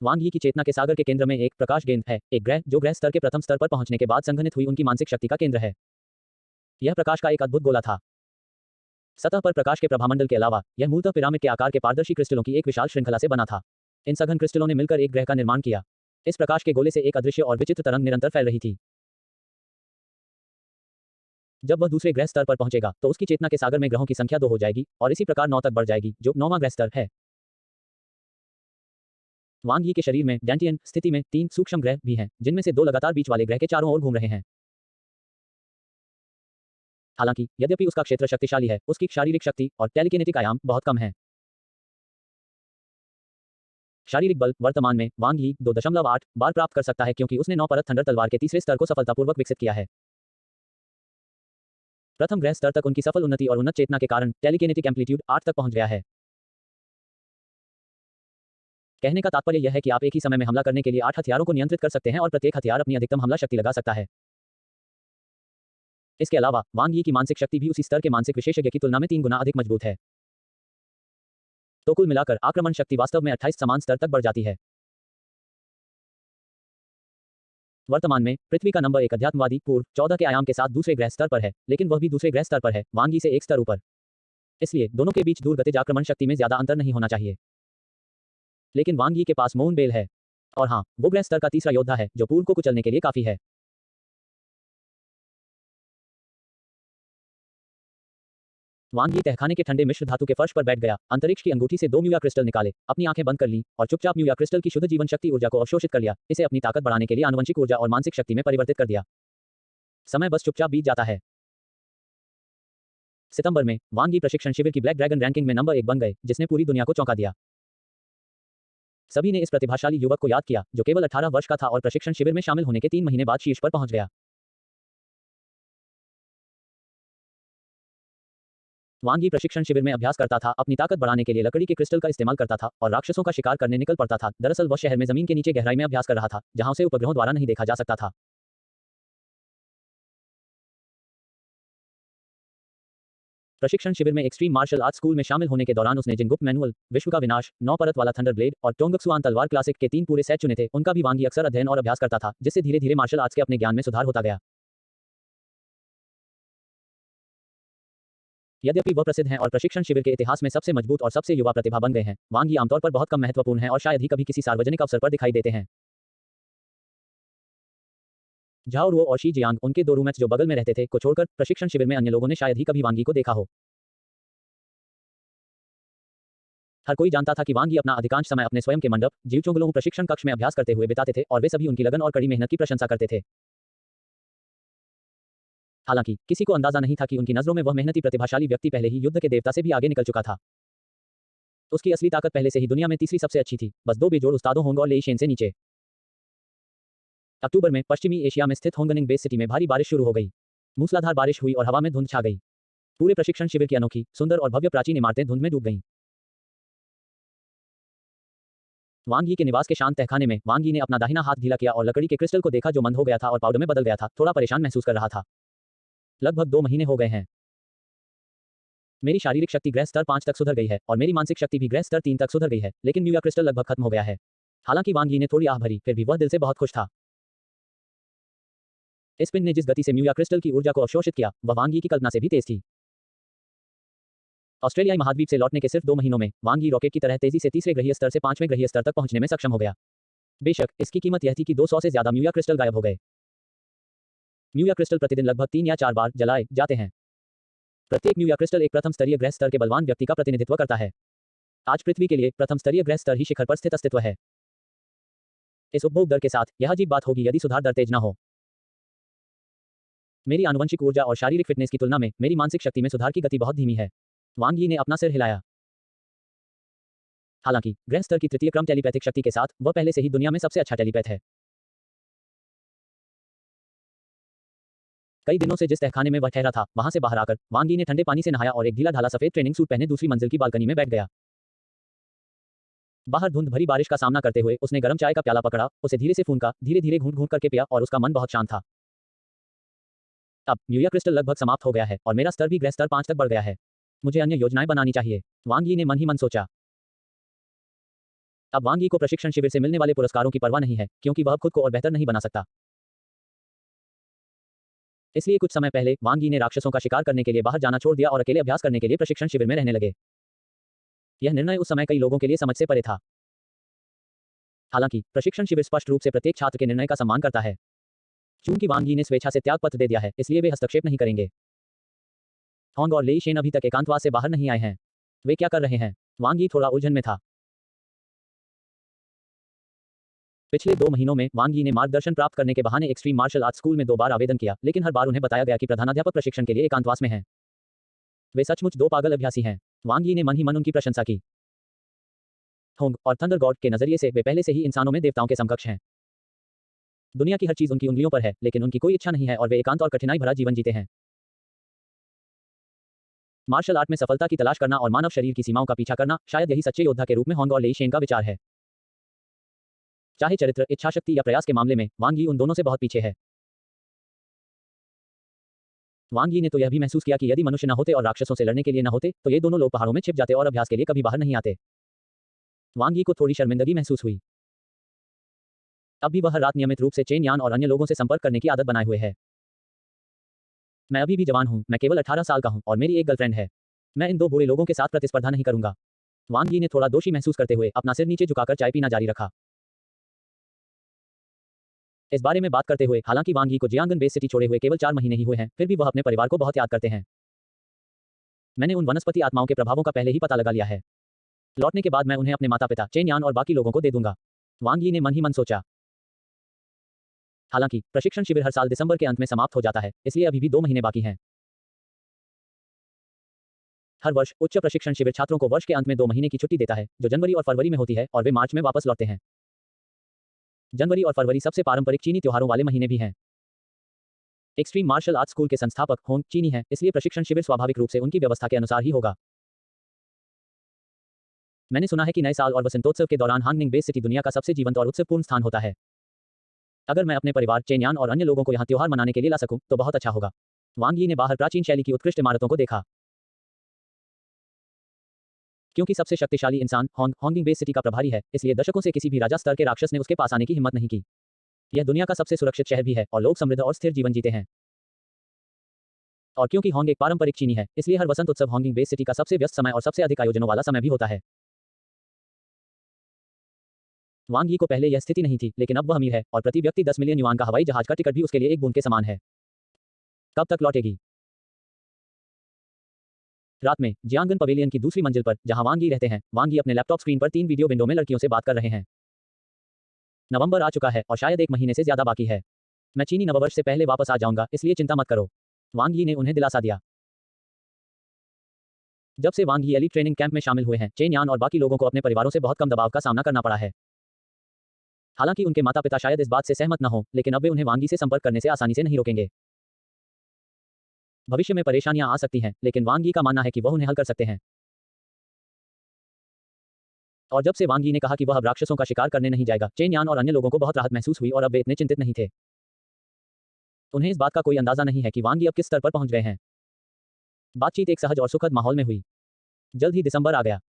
वांग यी की चेतना के सागर के केंद्र में एक प्रकाश गेंद है, एक ग्रह जो ग्रह स्तर के प्रथम स्तर पर पहुंचने के बाद संघनित हुई उनकी मानसिक शक्ति का केंद्र है। यह प्रकाश का एक अद्भुत गोला था। सतह पर प्रकाश के प्रभामंडल के अलावा यह मूलतः पिरामिड के आकार के पारदर्शी क्रिस्टलों की एक विशाल श्रृंखला से बना था। इन सघन क्रिस्टलों ने मिलकर एक ग्रह का निर्माण किया। इस प्रकाश के गोले से एक अदृश्य और विचित्र तरंग निरंतर फैल रही थी। जब वह दूसरे ग्रह स्तर पर पहुंचेगा तो उसकी चेतना के सागर में ग्रहों की संख्या 2 हो जाएगी और इसी प्रकार 9 तक बढ़ जाएगी, जो 9वां ग्रह स्तर है। वांग यी के शरीर में डैंटियन स्थिति में 3 सूक्ष्म ग्रह भी हैं, जिनमें से 2 लगातार बीच वाले ग्रह के चारों ओर घूम रहे हैं। हालांकि यद्यपि उसका क्षेत्र शक्तिशाली है, उसकी शारीरिक शक्ति और टेलीकिनेटिक आयाम बहुत कम है। शारीरिक बल वर्तमान में वांग यी 2.8 बार प्राप्त कर सकता है, क्योंकि उसने 9 परत थंडर तलवार के तीसरे स्तर को सफलतापूर्वक विकसित किया है। प्रथम ग्रह स्तर तक उनकी सफल उन्नति और उन्नत चेतना के कारण टेलीकिनेटिक एम्पलीट्यूड 8 तक पहुंच गया है। कहने का तात्पर्य यह है कि आप एक ही समय में हमला करने के लिए 8 हथियारों को नियंत्रित कर सकते हैं और प्रत्येक हथियार अपनी अधिकतम हमला शक्ति लगा सकता है। इसके अलावा वांग यी की मानसिक शक्ति भी उसी स्तर के मानसिक विशेषज्ञ की तुलना में 3 गुना अधिक मजबूत है। तो कुल मिलाकर आक्रमण शक्ति वास्तव में 28 समान स्तर तक बढ़ जाती है। वर्तमान में पृथ्वी का नंबर 1 अध्यात्मवादी पूर्व 14 के आयाम के साथ दूसरे ग्रह स्तर पर है, लेकिन वह भी दूसरे ग्रह स्तर पर है, वांग यी से एक स्तर ऊपर। इसलिए दोनों के बीच दूर गतिज आक्रमण शक्ति में ज्यादा अंतर नहीं होना चाहिए। लेकिन वांग यी के पास मोन बेल है, और हाँ, वो ग्रह स्तर का तीसरा योद्धा है जो पूर्व को कुचलने के लिए काफी है। वांग यी तहखाने के ठंडे मिश्र धातु के फर्श पर बैठ गया, अंतरिक्ष की अंगूठी से 2 म्यूया क्रिस्टल निकाले, अपनी आंखें बंद कर ली और चुपचाप म्यूया क्रिस्टल की शुद्ध जीवन शक्ति ऊर्जा को अवशोषित कर लिया, इसे अपनी ताकत बढ़ाने के लिए आनुवंशिक ऊर्जा और मानसिक शक्ति में परिवर्तित कर दिया। समय बस चुपचाप बीत जाता है। सितंबर में वांग यी प्रशिक्षण शिविर की ब्लैक ड्रैगन रैंकिंग में नंबर 1 बन गए, जिसने पूरी दुनिया को चौंका दिया। सभी ने इस प्रतिभाशाली युवक को याद किया जो केवल 18 वर्ष का था और प्रशिक्षण शिविर में शामिल होने के 3 महीने बाद शीर्ष पर पहुंच गया। वांग यी प्रशिक्षण शिविर में अभ्यास करता था, अपनी ताकत बढ़ाने के लिए लकड़ी के क्रिस्टल का इस्तेमाल करता था और राक्षसों का शिकार करने निकल पड़ता था। दरअसल वह शहर में जमीन के नीचे गहराई में अभ्यास कर रहा था, जहां उसे उपग्रहों द्वारा नहीं देखा जा सकता था। प्रशिक्षण शिविर में एक्सट्रीम मार्शल आर्ट्स स्कूल में शामिल होने के दौरान उसने जिन गुप्त मैनुअल, विश्व का विनाश, 9 परत वाला थंडर ब्लेड और टोंगक्सुआन तलवार क्लासिक के 3 पूरे सेट चुने थे, उनका भी वांग यी अक्सर अध्ययन और अभ्यास करता था, जिससे धीरे धीरे मार्शल आर्ट्स के अपने ज्ञान में सुधार होता गया। यद्यपि वह प्रसिद्ध हैं और प्रशिक्षण शिविर के इतिहास में सबसे मजबूत और सबसे युवा प्रतिभा बन गए हैं, वांग यी आमतौर पर बहुत कम महत्वपूर्ण हैं और शायद ही कभी किसी सार्वजनिक अवसर पर दिखाई देते हैं। झाओ रुओ और शी जियांग, उनके 2 रूममेट्स जो बगल में रहते थे, को छोड़कर प्रशिक्षण शिविर में अन्य लोगों ने शायद ही कभी वांग यी को देखा हो। हर कोई जानता था कि वांग यी अपना अधिकांश समय अपने स्वयं के मंडप जीवचोंगलों प्रशिक्षण कक्ष में अभ्यास करते हुए बिताते थे और वे सभी उनकी लगन और कड़ी मेहनत की प्रशंसा करते थे। हालांकि किसी को अंदाजा नहीं था कि उनकी नजरों में वह मेहनती प्रतिभाशाली व्यक्ति पहले ही युद्ध के देवता से भी आगे निकल चुका था। उसकी असली ताकत पहले से ही दुनिया में तीसरी सबसे अच्छी थी, बस 2 बेजोड़ उस्तादों होंग और लेई शेन से नीचे। अक्टूबर में पश्चिमी एशिया में स्थित होंगनिंग बेस सिटी में भारी बारिश शुरू हो गई। मूसलाधार बारिश हुई और हवा में धुंध छा गई। पूरे प्रशिक्षण शिविर की अनोखी, सुंदर और भव्य प्राचीन इमारतें धुंध में डूब गईं। वांग यी के निवास के शांत तहखाने में वांग यी ने अपना दाहिना हाथ ढीला किया और लकड़ी के क्रिस्टल को देखा जो मंद हो गया था और पाउडर में बदल गया था। थोड़ा परेशान महसूस कर रहा था। लगभग 2 महीने हो गए हैं। मेरी शारीरिक शक्ति ग्रह स्तर 5 तक सुधर गई है और मेरी मानसिक शक्ति भी ग्रह स्तर 3 तक सुधर गई है, लेकिन म्यूया क्रिस्टल लगभग खत्म हो गया है। हालांकि वांग यी ने थोड़ी आह भरी, फिर भी वह दिल से बहुत खुश था। इस पिन ने जिस गति से म्यूया क्रिस्टल की ऊर्जा को अवशोषित किया, वह वांग यी की कल्पना से भी तेज थी। ऑस्ट्रेलियाई महाद्वीप से लौटने के सिर्फ 2 महीनों में वांग यी रॉकेट की तरह तेजी से तीसरे ग्रहीय स्तर से 5वें ग्रहीय स्तर तक पहुंचने में सक्षम हो गया। बेशक इसकी कीमत यह थी कि 200 से ज्यादा म्यूया क्रिस्टल गायब हो गए। म्यूया क्रिस्टल प्रतिदिन लगभग 3 या 4 बार जलाए जाते हैं। प्रत्येक म्यूया क्रिस्टल एक प्रथम स्तरीय ग्रह स्तर के बलवान व्यक्ति का प्रतिनिधित्व करता है। आज पृथ्वी के लिए प्रथम स्तरीय ग्रह स्तर ही शिखर पर स्थित अस्तित्व है। इस उपभोग दर के साथ यह अजीब बात होगी यदि सुधार दर तेज न हो। मेरी आनुवंशिक ऊर्जा और शारीरिक फिटनेस की तुलना में मेरी मानसिक शक्ति में सुधार की गति बहुत धीमी है। वांग यी ने अपना सिर हिलाया। हालांकि ग्रह स्तर की तृतीय क्रम टेलीपैथिक शक्ति के साथ वह पहले से ही दुनिया में सबसे अच्छा टेलीपैथ है। कई दिनों से जिस तहखाने में वह ठहरा था, वहां से बाहर आकर वांग यी ने ठंडे पानी से नहाया और एक ढीला ढाला सफेद ट्रेनिंग सूट पहने दूसरी मंजिल की बालकनी में बैठ गया। बाहर धुंध भरी बारिश का सामना करते हुए उसने गर्म चाय का प्याला पकड़ा, उसे धीरे से फूंका, धीरे-धीरे घूंट-घूंट करके पिया और उसका मन बहुत शांत था। अब म्यूया क्रिस्टल लगभग समाप्त हो गया है और मेरा स्तर भी ग्रह स्तर 5 तक बढ़ गया है। मुझे अन्य योजनाएं बनानी चाहिए, वांग यी ने मन ही मन सोचा। अब वांग यी को प्रशिक्षण शिविर से मिलने वाले पुरस्कारों की परवाह नहीं है, क्योंकि वह अब खुद को और बेहतर नहीं बना सकता। इसलिए कुछ समय पहले वांग यी ने राक्षसों का शिकार करने के लिए बाहर जाना छोड़ दिया और अकेले अभ्यास करने के लिए प्रशिक्षण शिविर में रहने लगे। यह निर्णय उस समय कई लोगों के लिए समझ से परे था। हालांकि प्रशिक्षण शिविर स्पष्ट रूप से प्रत्येक छात्र के निर्णय का सम्मान करता है। चूंकि वांग यी ने स्वेच्छा से त्यागपत्र दे दिया है, इसलिए वे हस्तक्षेप नहीं करेंगे। होंग और लेई शेन अभी तक एकांतवास से बाहर नहीं आए हैं। वे क्या कर रहे हैं? वांग यी थोड़ा उलझन में था। पिछले 2 महीनों में वांग यी ने मार्गदर्शन प्राप्त करने के बहाने एक्सट्रीम मार्शल आर्ट्स स्कूल में 2 बार आवेदन किया, लेकिन हर बार उन्हें बताया गया कि प्रधानाध्यापक प्रशिक्षण के लिए एकांतवास में हैं। वे सचमुच 2 पागल अभ्यासी हैं। वांग यी ने मन ही मन उनकी प्रशंसा की। होंग और थंडर गॉड के नजरिए से वे पहले से ही इंसानों में देवताओं के समकक्ष हैं। दुनिया की हर चीज उनकी उंगलियों पर है, लेकिन उनकी कोई इच्छा नहीं है और वे एकांत और कठिनाई भरा जीवन जीते हैं। मार्शल आर्ट में सफलता की तलाश करना और मानव शरीर की सीमाओं का पीछा करना, शायद यही सच्चे योद्धा के रूप में होंग और लेई शेन का विचार है। चाहे चरित्र, इच्छाशक्ति या प्रयास के मामले में वांग यी उन दोनों से बहुत पीछे है। वांग यी ने तो यह भी महसूस किया कि यदि मनुष्य न होते और राक्षसों से लड़ने के लिए न होते, तो ये दोनों लोग पहाड़ों में छिप जाते और अभ्यास के लिए कभी बाहर नहीं आते। वांग यी को थोड़ी शर्मिंदगी महसूस हुई। अब भी वह हर रात नियमित रूप से चेन यान और अन्य लोगों से संपर्क करने की आदत बनाए हुए है। मैं अभी भी जवान हूं, मैं केवल 18 साल का हूं और मेरी एक गर्लफ्रेंड है। मैं इन 2 बूढ़े लोगों के साथ प्रतिस्पर्धा नहीं करूंगा। वांग यी ने थोड़ा दोषी महसूस करते हुए अपना सिर नीचे झुकाकर चाय पीना जारी रखा। इस बारे में बात करते हुए, हालांकि वांग यी को जियांगन बेस सिटी छोड़े हुए केवल 4 महीने ही हुए हैं, फिर भी वह अपने परिवार को बहुत याद करते हैं। मैंने उन वनस्पति आत्माओं के प्रभावों का पहले ही पता लगा लिया है। लौटने के बाद मैं उन्हें अपने माता-पिता, चेन यान और बाकी लोगों को दे दूंगा। वांग यी ने मन ही मन सोचा। हालांकि प्रशिक्षण शिविर हर साल दिसंबर के अंत में समाप्त हो जाता है, इसलिए अभी भी 2 महीने बाकी हैं। हर वर्ष उच्च प्रशिक्षण शिविर छात्रों को वर्ष के अंत में 2 महीने की छुट्टी देता है, जो जनवरी और फरवरी में होती है, और वे मार्च में वापस लौटते हैं। जनवरी और फरवरी सबसे पारंपरिक चीनी त्योहारों वाले महीने भी हैं। एक्सट्रीम मार्शल आर्ट्स स्कूल के संस्थापक होंग चीनी हैं, इसलिए प्रशिक्षण शिविर स्वाभाविक रूप से उनकी व्यवस्था के अनुसार ही होगा। मैंने सुना है कि नए साल और वसंतोत्सव के दौरान हांगनिंग बेस सिटी दुनिया का सबसे जीवंत और उत्सवपूर्ण स्थान होता है। अगर मैं अपने परिवार, चेन यान और अन्य लोगों को यहाँ त्योहार मनाने के लिए ला सकूं, तो बहुत अच्छा होगा। वांग यी ने बाहर प्राचीन शैली की उत्कृष्ट इमारतों को देखा। क्योंकि सबसे शक्तिशाली इंसान हांगनिंग बेस सिटी का प्रभारी है, इसलिए दशकों से किसी भी राजा स्तर के राक्षस ने उसके पास आने की हिम्मत नहीं की। यह दुनिया का सबसे सुरक्षित शहर भी है और लोग समृद्ध और स्थिर जीवन जीते हैं। और क्योंकि होंग एक पारंपरिक चीनी है, इसलिए हर वसंत उत्सव हांगनिंग बेस सिटी का सबसे व्यस्त समय और सबसे अधिक आयोजनों वाला समय भी होता है। वांग यी को पहले यह स्थिति नहीं थी, लेकिन अब वह अमीर है और प्रति व्यक्ति 10 मिलियन युआन का हवाई जहाज का टिकट भी उसके लिए एक बूंद के समान है। कब तक लौटेगी? रात में जियांगन पवेलियन की दूसरी मंजिल पर, जहां वांग यी रहते हैं, वांग यी अपने लैपटॉप स्क्रीन पर 3 वीडियो विंडो में लड़कियों से बात कर रहे हैं। नवंबर आ चुका है और शायद 1 महीने से ज्यादा बाकी है। मैं चीनी नववर्ष से पहले वापस आ जाऊंगा, इसलिए चिंता मत करो। वांग यी ने उन्हें दिलासा दिया। जब से वांग यी एलीट ट्रेनिंग कैंप में शामिल हुए हैं, चेन यान और बाकी लोगों को अपने परिवारों से बहुत कम दबाव का सामना करना पड़ा है। हालांकि उनके माता-पिता शायद इस बात से सहमत न हो, लेकिन अब वे उन्हें वांग यी से संपर्क करने से आसानी से नहीं रोकेंगे। भविष्य में परेशानियां आ सकती हैं, लेकिन वांग यी का मानना है कि वह उन्हें हल कर सकते हैं। और जब से वांग यी ने कहा कि वह अब राक्षसों का शिकार करने नहीं जाएगा, चेन यान और अन्य लोगों को बहुत राहत महसूस हुई और अब वे इतने चिंतित नहीं थे। उन्हें इस बात का कोई अंदाजा नहीं है कि वांग यी अब किस स्तर पर पहुंच गए हैं। बातचीत एक सहज और सुखद माहौल में हुई। जल्द ही दिसंबर आ गया।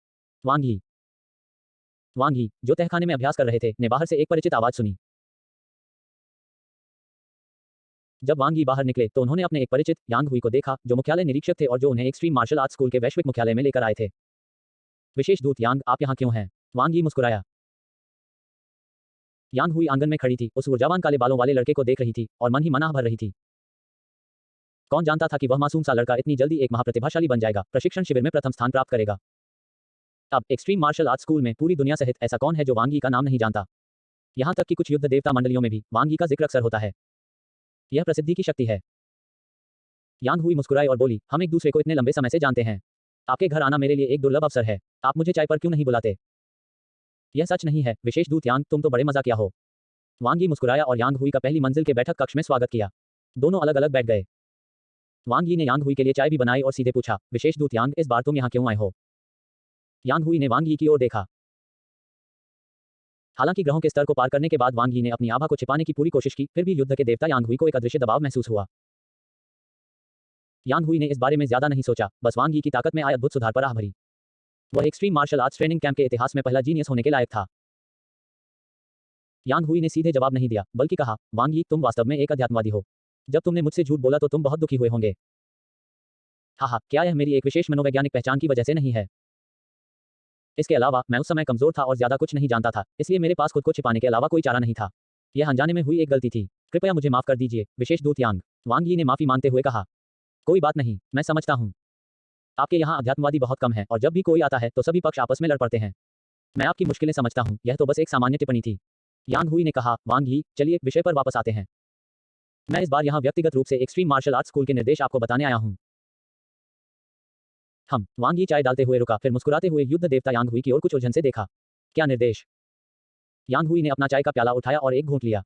वांग यी, जो तहखाने में अभ्यास कर रहे थे, ने बाहर से एक परिचित आवाज सुनी। जब वांग यी बाहर निकले, तो उन्होंने अपने एक परिचित यांग हुई को देखा, जो मुख्यालय निरीक्षक थे और जो उन्हें एक्सट्रीम मार्शल आर्ट्स स्कूल के वैश्विक मुख्यालय में लेकर आए थे। विशेष दूत यांग, आप यहाँ क्यों हैं? वांग यी मुस्कुराया। यांग हुई आंगन में खड़ी थी, उस ऊर्जावान काले बालों वाले लड़के को देख रही थी और मन ही मन आह भर रही थी। कौन जानता था कि वह मासूम सा लड़का इतनी जल्दी एक महाप्रतिभाशाली बन जाएगा, प्रशिक्षण शिविर में प्रथम स्थान प्राप्त करेगा। अब एक्सट्रीम मार्शल आर्ट्स स्कूल में पूरी दुनिया सहित ऐसा कौन है जो वांग यी का नाम नहीं जानता? यहाँ तक कि कुछ युद्ध देवता मंडलियों में भी वांग यी का जिक्र अक्सर होता है। यह प्रसिद्धि की शक्ति है। यांग हुई मुस्कुराई और बोली, हम एक दूसरे को इतने लंबे समय से जानते हैं। आपके घर आना मेरे लिए एक दुर्लभ अवसर है। आप मुझे चाय पर क्यों नहीं बुलाते? यह सच नहीं है, विशेष दूत यांग, तुम तो बड़े मजाकिया हो। वांग यी मुस्कुराया और यांग हुई का पहली मंजिल के बैठक कक्ष में स्वागत किया। दोनों अलग अलग बैठ गए। वांग यी ने यांग हुई के लिए चाय भी बनाई और सीधे पूछा, विशेष दूत यांग, इस बार तुम यहाँ क्यों आए हो? यांग हुई ने वांग यी की ओर देखा। हालांकि ग्रहों के स्तर को पार करने के बाद वांग यी ने अपनी आभा को छिपाने की पूरी कोशिश की, फिर भी युद्ध के देवता यांग हुई को एक अदृश्य दबाव महसूस हुआ। यांग हुई ने इस बारे में ज्यादा नहीं सोचा, बस वांग यी की ताकत में आए अद्भुत सुधार पर आह भरी। वह extreme martial arts training camp के इतिहास में पहला जीनियस होने के लायक था। यांग हुई ने सीधे जवाब नहीं दिया, बल्कि कहा, वांग यी, तुम वास्तव में एक अध्यात्मवादी हो। जब तुमने मुझसे झूठ बोला तो तुम बहुत दुखी हुए होंगे। हाँ, क्या यह मेरी एक विशेष मनोवैज्ञानिक पहचान की वजह से नहीं है? इसके अलावा मैं उस समय कमजोर था और ज्यादा कुछ नहीं जानता था, इसलिए मेरे पास खुद को छिपाने के अलावा कोई चारा नहीं था। यह अनजाने में हुई एक गलती थी। कृपया मुझे माफ कर दीजिए, विशेष दूत यांग। वांग यी ने माफी मांगते हुए कहा। कोई बात नहीं, मैं समझता हूँ। आपके यहाँ अध्यात्मवादी बहुत कम हैं और जब भी कोई आता है तो सभी पक्ष आपस में लड़ पड़ते हैं। मैं आपकी मुश्किलें समझता हूँ, यह तो बस एक सामान्य टिप्पणी थी। यांग हुई ने कहा, वांग यी, चलिए विषय पर वापस आते हैं। मैं इस बार यहाँ व्यक्तिगत रूप से एक्सट्रीम मार्शल आर्ट्स स्कूल के निर्देश आपको बताने आया हूँ। वांग यी चाय डालते हुए रुका, फिर मुस्कुराते हुए युद्ध देवता यांग हुई की ओर कुछ उलझन से देखा। क्या निर्देश? यांग हुई ने अपना चाय का प्याला उठाया और एक घूंट लिया।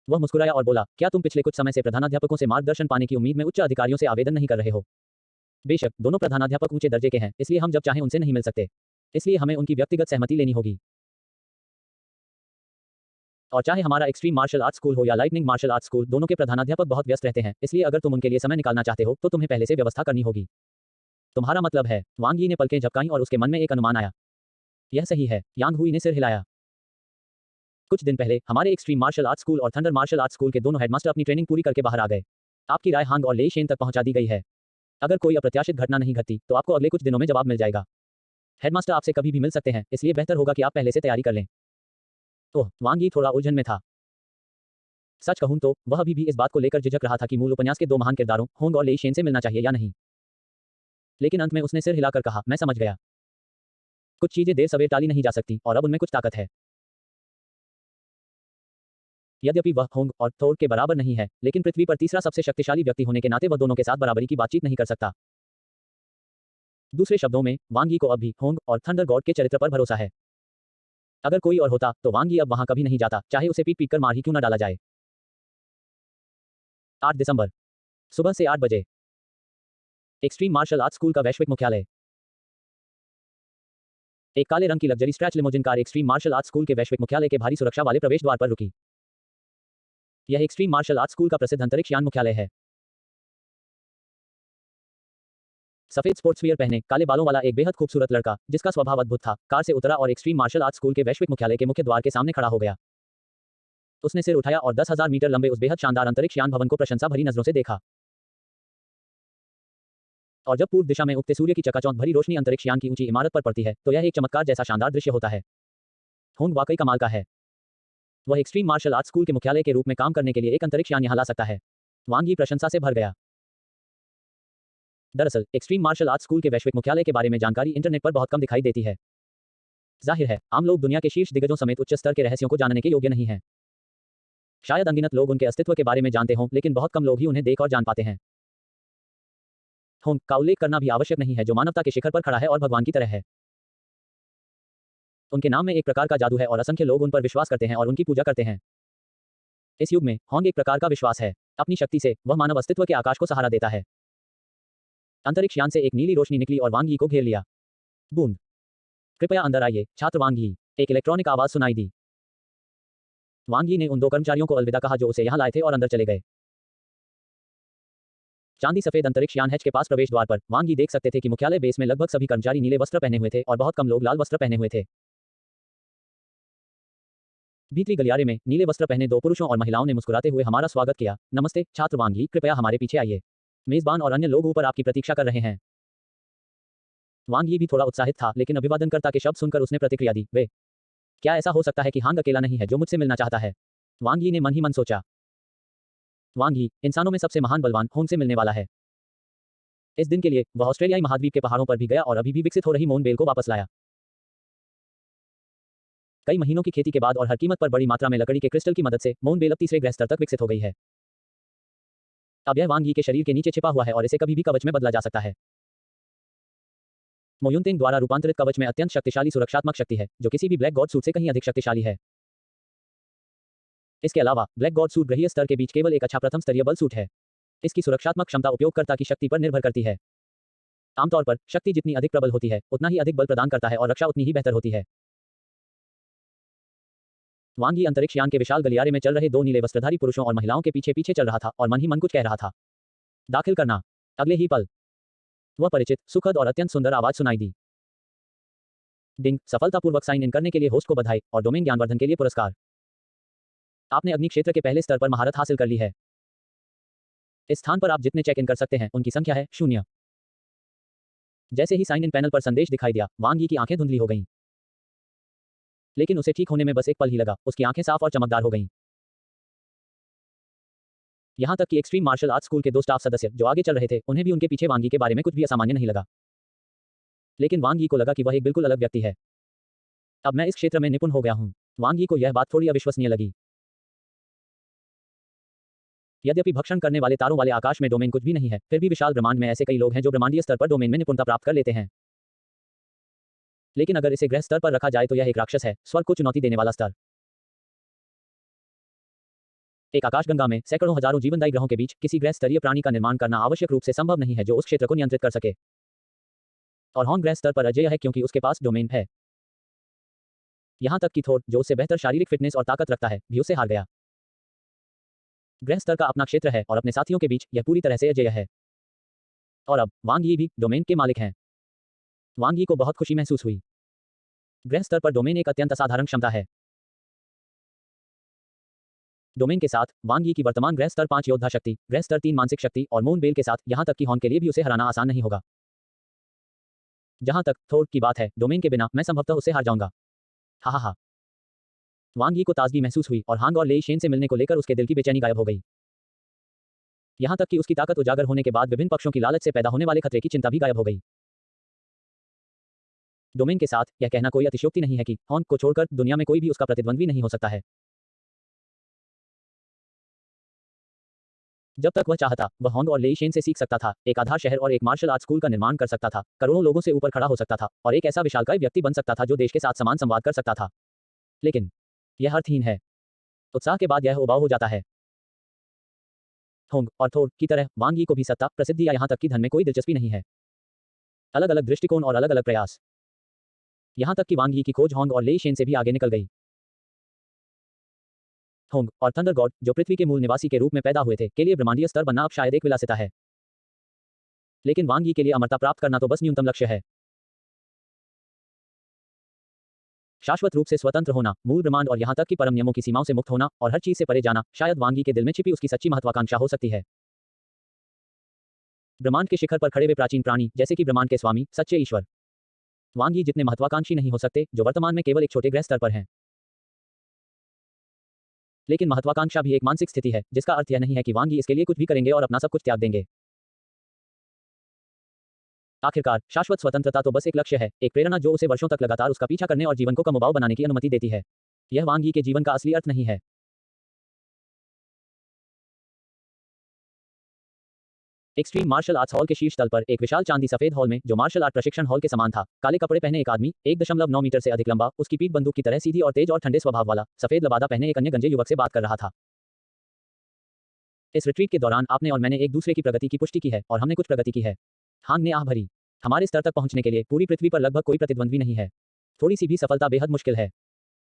वह मुस्कुराया और बोला, क्या तुम पिछले कुछ समय से प्रधानाध्यापकों से मार्गदर्शन पाने की उम्मीद में उच्च अधिकारियों से आवेदन नहीं कर रहे हो? बेशक, दोनों प्रधानाध्यापक ऊंचे दर्जे के हैं, इसलिए हम जब चाहें उनसे नहीं मिल सकते। इसलिए हमें उनकी व्यक्तिगत सहमति लेनी होगी। और चाहे हमारा एक्सट्रीम मार्शल आर्ट्स स्कूल हो या लाइटनिंग मार्शल आर्ट्स स्कूल, दोनों के प्रधानाध्यापक बहुत व्यस्त रहते हैं, इसलिए अगर तुम उनके लिए समय निकालना चाहते हो तो तुम्हें पहले से व्यवस्था करनी होगी। तुम्हारा मतलब है? वांग यी ने पलकें झपकाईं और उसके मन में एक अनुमान आया। यह सही है, यांग हुई ने सिर हिलाया। कुछ दिन पहले हमारे एक्सट्रीम मार्शल आर्ट्स स्कूल और थंडर मार्शल आर्ट्स स्कूल के दोनों हेडमास्टर अपनी ट्रेनिंग पूरी करके बाहर आ गए। आपकी राय हांग और लेई शेन तक पहुंचा दी गई है। अगर कोई अप्रत्याशित घटना नहीं घटती तो आपको अगले कुछ दिनों में जवाब मिल जाएगा। हेडमास्टर आपसे कभी भी मिल सकते हैं, इसलिए बेहतर होगा कि आप पहले से तैयारी कर लें। ओह, वांग यी थोड़ा उलझन में था। सच कहूं तो वह अभी भी इस बात को लेकर झिझक रहा था कि मूल उपन्यास के दो महान किरदारों होंग और लेई शेन से मिलना चाहिए या नहीं। लेकिन अंत में उसने सिर हिलाकर कहा, मैं समझ गया। कुछ चीजें देर सवेर टाली नहीं जा सकती और अब उनमें कुछ ताकत है। यद्यपि वह होंग और थोर के बराबर नहीं है, लेकिन पृथ्वी पर तीसरा सबसे शक्तिशाली व्यक्ति होने के नाते वह दोनों के साथ बराबरी की बातचीत नहीं कर सकता। दूसरे शब्दों में, वांग यी को अब भी होंग और थंडर गॉड के चरित्र पर भरोसा है। अगर कोई और होता तो वांग यी अब वहां कभी नहीं जाता, चाहे उसे पीट पीट कर मार ही क्यों न डाला जाए। 8 दिसंबर, सुबह से 8 बजे। एक्सट्रीम मार्शल आर्ट्स स्कूल का वैश्विक मुख्यालय। एक काले रंग की luxury stretch limousine car extreme martial arts school के वैश्विक मुख्यालय के भारी सुरक्षा वाले प्रवेश द्वार पर रुकी। यह एक्सट्रीम मार्शल आर्ट्स स्कूल का प्रसिद्ध अंतरिक्ष यान मुख्यालय है। सफेद स्पोर्ट्स वियर पहने, काले बालों वाला एक बेहद खूबसूरत लड़का, जिसका स्वभाव अद्भुत था, कार से उतरा और एक्सट्रीम मार्शल आर्ट्स स्कूल के वैश्विक मुख्यालय के मुख्य द्वार के सामने खड़ा हो गया। उसने सिर उठाया और 10,000 मीटर लंबे उस बेहद शानदार अंतरिक्ष यान भवन को प्रशंसा भरी नजरों से देखा। और जब पूर्व दिशा में उगते सूर्य की चकाचौंध भरी रोशनी अंतरिक्ष यान की ऊंची इमारत पर पड़ती है तो यह एक चमत्कार जैसा शानदार दृश्य होता है। होंग वाकई कमाल का है। वह एक्सट्रीम मार्शल आर्ट्स स्कूल के मुख्यालय के रूप में काम करने के लिए एक अंतरिक्ष यान यहां ला सकता है। वांग यी प्रशंसा से भर गया। दरअसल एक्सट्रीम मार्शल आर्ट्स स्कूल के वैश्विक मुख्यालय के बारे में जानकारी इंटरनेट पर बहुत कम दिखाई देती है। जाहिर है, आम लोग दुनिया के शीर्ष दिग्गजों समेत उच्च स्तर के रहस्यों को जानने के योग्य नहीं हैं। शायद अनगिनत लोग उनके अस्तित्व के बारे में जानते हों, लेकिन बहुत कम लोग ही उन्हें देख और जान पाते हैं। होंग का उल्लेख करना भी आवश्यक नहीं है, जो मानवता के शिखर पर खड़ा है और भगवान की तरह है। उनके नाम में एक प्रकार का जादू है और असंख्य लोग उन पर विश्वास करते हैं और उनकी पूजा करते हैं। इस युग में होंग एक प्रकार का विश्वास है। अपनी शक्ति से वह मानव अस्तित्व के आकाश को सहारा देता है। अंतरिक्ष यान से एक नीली रोशनी निकली और वांग यी को घेर लिया। बूंद, कृपया अंदर आइए, छात्र वांग यी, एक इलेक्ट्रॉनिक आवाज सुनाई दी। वांग यी ने उन दो कर्मचारियों को अलविदा कहा जो उसे यहां लाए थे और अंदर चले गए। चांदी सफेद अंतरिक्ष यान हैच के पास प्रवेश द्वार पर वांग यी देख सकते थे कि मुख्यालय बेस में लगभग सभी कर्मचारी नीले वस्त्र पहने हुए थे और बहुत कम लोग लाल वस्त्र पहने हुए थे। भीतरी गलियारे में नीले वस्त्र पहने दो पुरुषों और महिलाओं ने मुस्कुराते हुए हमारा स्वागत किया। नमस्ते छात्र वांग यी, कृपया हमारे पीछे आइए। मेजबान और अन्य लोग ऊपर आपकी प्रतीक्षा कर रहे हैं। वांग यी भी थोड़ा उत्साहित था, लेकिन अभिवादनकर्ता के शब्द सुनकर उसने प्रतिक्रिया दी, वे, क्या ऐसा हो सकता है कि हांग अकेला नहीं है जो मुझसे मिलना चाहता है? वांग यी ने मन ही मन सोचा। वांग यी इंसानों में सबसे महान बलवान होंग से मिलने वाला है। इस दिन के लिए वह ऑस्ट्रेलियाई महाद्वीप के पहाड़ों पर भी गया और अभी भी विकसित हो रही मोन बेल को वापस लाया। कई महीनों की खेती के बाद और हर कीमत पर बड़ी मात्रा में लकड़ी के क्रिस्टल की मदद से मोन बेल अब तीसरे ग्रह स्तर तक विकसित हो गई है। अब यह वांग यी के शरीर के नीचे छिपा हुआ है और इसे कभी भी कवच में बदला जा सकता है। मोयुनतेंग द्वारा रूपांतरित कवच में अत्यंत शक्तिशाली सुरक्षात्मक शक्ति है, जो किसी भी ब्लैक गॉड सूट से कहीं अधिक शक्तिशाली है। इसके अलावा ब्लैक गॉड सूट ग्रहीय स्तर के बीच केवल एक अच्छा प्रथम स्तरीय बल सूट है। इसकी सुरक्षात्मक क्षमता उपयोगकर्ता की शक्ति पर निर्भर करती है। आमतौर पर शक्ति जितनी अधिक प्रबल होती है उतना ही अधिक बल प्रदान करता है और रक्षा उतनी ही बेहतर होती है। वांग यी अंतरिक्ष यान के विशाल गलियारे में चल रहे दो नीले वस्त्रधारी पुरुषों और महिलाओं के पीछे पीछे चल रहा था और मन ही मन कुछ कह रहा था। दाखिल करना। अगले ही पल वह परिचित, सुखद और अत्यंत सुंदर आवाज सुनाई दी। डिंग, सफलतापूर्वक साइन इन करने के लिए होस्ट को बधाई और डोमेन ज्ञानवर्धन के लिए पुरस्कार। आपने अग्नि क्षेत्र के पहले स्तर पर महारत हासिल कर ली है। इस स्थान पर आप जितने चेक इन कर सकते हैं उनकी संख्या है 0। जैसे ही साइन इन पैनल पर संदेश दिखाई दिया, वांग यी की आंखें धुंधली हो गईं। लेकिन उसे ठीक होने में बस एक पल ही लगा, उसकी आंखें साफ और चमकदार हो गईं। यहां तक कि एक्सट्रीम मार्शल आर्ट्स स्कूल के दो स्टाफ सदस्य जो आगे चल रहे थे, उन्हें भी उनके पीछे वांग यी के बारे में कुछ भी असामान्य नहीं लगा। लेकिन वांग यी को लगा कि वह एक बिल्कुल अलग व्यक्ति है। अब मैं इस क्षेत्र में निपुण हो गया हूं। वांग यी को यह बात थोड़ी अविश्वसनीय लगी। यद्यपि भक्षण करने वाले तारों वाले आकाश में डोमेन कुछ भी नहीं है, फिर भी विशाल ब्रह्मांड में ऐसे कई लोग हैं जो ब्रह्मांडीय स्तर पर डोमेन में निपुणता प्राप्त कर लेते हैं। लेकिन अगर इसे ग्रह स्तर पर रखा जाए तो यह एक राक्षस है, स्वर्ग को चुनौती देने वाला स्तर। एक आकाशगंगा में सैकड़ों हजारों जीवनदायी ग्रहों के बीच किसी ग्रह स्तरीय प्राणी का निर्माण करना आवश्यक रूप से संभव नहीं है जो उस क्षेत्र को नियंत्रित कर सके। और हॉर्न ग्रह स्तर पर अजेय है क्योंकि उसके पास डोमेन है। यहां तक कि थोर, जो उससे बेहतर शारीरिक फिटनेस और ताकत रखता है, भी उससे हार गया। ग्रह स्तर का अपना क्षेत्र है और अपने साथियों के बीच यह पूरी तरह से अजेय है। और अब वांग यी भी डोमेन के मालिक हैं। वांग यी को बहुत खुशी महसूस हुई। ग्रह स्तर पर डोमेन एक अत्यंत असाधारण क्षमता है। डोमेन के साथ वांग यी की वर्तमान ग्रह स्तर 5 योद्धा शक्ति, ग्रह स्तर 3 मानसिक शक्ति और मून बेल के साथ यहां तक कि हॉर्न के लिए भी उसे हराना आसान नहीं होगा। जहां तक थोर की बात है, डोमेन के बिना मैं संभवतः उसे हार जाऊंगा। हा हा हा। वांग यी को ताजगी महसूस हुई और हांग और लेई शेन से मिलने को लेकर उसके दिल की बेचैनी गायब हो गई। यहां तक कि उसकी ताकत उजागर होने के बाद विभिन्न पक्षों की लालच से पैदा होने वाले खतरे की चिंता भी गायब हो गई। डोमेन के साथ यह कहना कोई अतिशयोक्ति नहीं है कि हॉर्न को छोड़कर दुनिया में कोई भी उसका प्रतिद्वंद्वी नहीं हो सकता है। जब तक वह चाहता, वह हॉन्ग और लेई शेन से सीख सकता था, एक आधार शहर और एक मार्शल आर्ट स्कूल का निर्माण कर सकता था, करोड़ों लोगों से ऊपर खड़ा हो सकता था और एक ऐसा विशालकाय व्यक्ति बन सकता था जो देश के साथ समान संवाद कर सकता था। लेकिन यह अर्थहीन है। उत्साह के बाद यह उबाऊ हो जाता है। होंग और थोर की तरह वांग यी को भी सत्ता, प्रसिद्धि या यहां तक कि धन में कोई दिलचस्पी नहीं है। अलग अलग दृष्टिकोण और अलग अलग प्रयास। यहां तक कि वांग यी की खोज हॉन्ग और लेई शेन से भी आगे निकल गई। होंग और थंडर गॉड, जो पृथ्वी के मूल निवासी के रूप में पैदा हुए थे, के लिए ब्रह्मांडीय स्तर बनना अब शायद एक विलासिता है। लेकिन वांग यी के लिए अमरता प्राप्त करना तो बस न्यूनतम लक्ष्य है। शाश्वत रूप से स्वतंत्र होना, मूल ब्रह्मांड और यहां तक कि परम नियमों की सीमाओं से मुक्त होना और हर चीज से परे जाना, शायद वांग यी के दिल में छिपी उसकी सच्ची महत्वाकांक्षा हो सकती है। ब्रह्मांड के शिखर पर खड़े हुए प्राचीन प्राणी, जैसे कि ब्रह्मांड के स्वामी, सच्चे ईश्वर। वांग यी जितने महत्वाकांक्षी नहीं हो सकते, जो वर्तमान में केवल एक छोटे ग्रह स्तर पर हैं। लेकिन महत्वाकांक्षा भी एक मानसिक स्थिति है, जिसका अर्थ यह नहीं है कि वांग यी इसके लिए कुछ भी करेंगे और अपना सब कुछ त्याग देंगे। आखिरकार शाश्वत स्वतंत्रता तो बस एक लक्ष्य है, एक प्रेरणा जो उसे वर्षों तक लगातार उसका पीछा करने और जीवन को कम उबाऊ बनाने की अनुमति देती है। यह वांग यी के जीवन का असली अर्थ नहीं है। एक्सट्रीम मार्शल आर्ट्स हॉल के शीर्ष तल पर एक विशाल चांदी सफेद हॉल में, जो मार्शल आर्ट प्रशिक्षण हॉल के समान था, काले कपड़े पहने एक आदमी, 1.9 मीटर से अधिक लंबा, उसकी पीठ बंदूक की तरह सीधी और तेज और ठंडे स्वभाव वाला, सफेद लबादा पहने एक अन्य गंजे युवक से बात कर रहा था। इस रिट्रीट के दौरान आपने और मैंने एक दूसरे की प्रगति की पुष्टि की है और हमने कुछ प्रगति की है। हांग ने आह भरी। हमारे स्तर तक पहुंचने के लिए पूरी पृथ्वी पर लगभग कोई प्रतिद्वंद्वी नहीं है। थोड़ी सी भी सफलता बेहद मुश्किल है।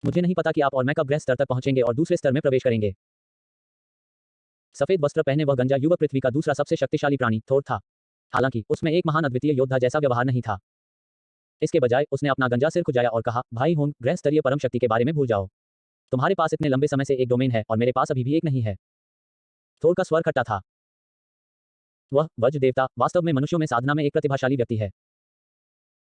मुझे नहीं पता कि आप और मैं कब ग्रह स्तर तक पहुंचेंगे और दूसरे स्तर में प्रवेश करेंगे। सफेद वस्त्र पहने वह गंजा युवक पृथ्वी का दूसरा सबसे शक्तिशाली प्राणी थोर था। हालांकि उसमें एक महान अद्वितीय योद्धा जैसा व्यवहार नहीं था। इसके बजाय उसने अपना गंजा सिर खुजाया और कहा, भाई होंग, ग्रह स्तरीय परम शक्ति के बारे में भूल जाओ। तुम्हारे पास इतने लंबे समय से एक डोमेन है और मेरे पास अभी भी एक नहीं है। थोर का स्वर खट्टा था। वह वज्र देवता वास्तव में मनुष्यों में साधना में एक प्रतिभाशाली व्यक्ति है।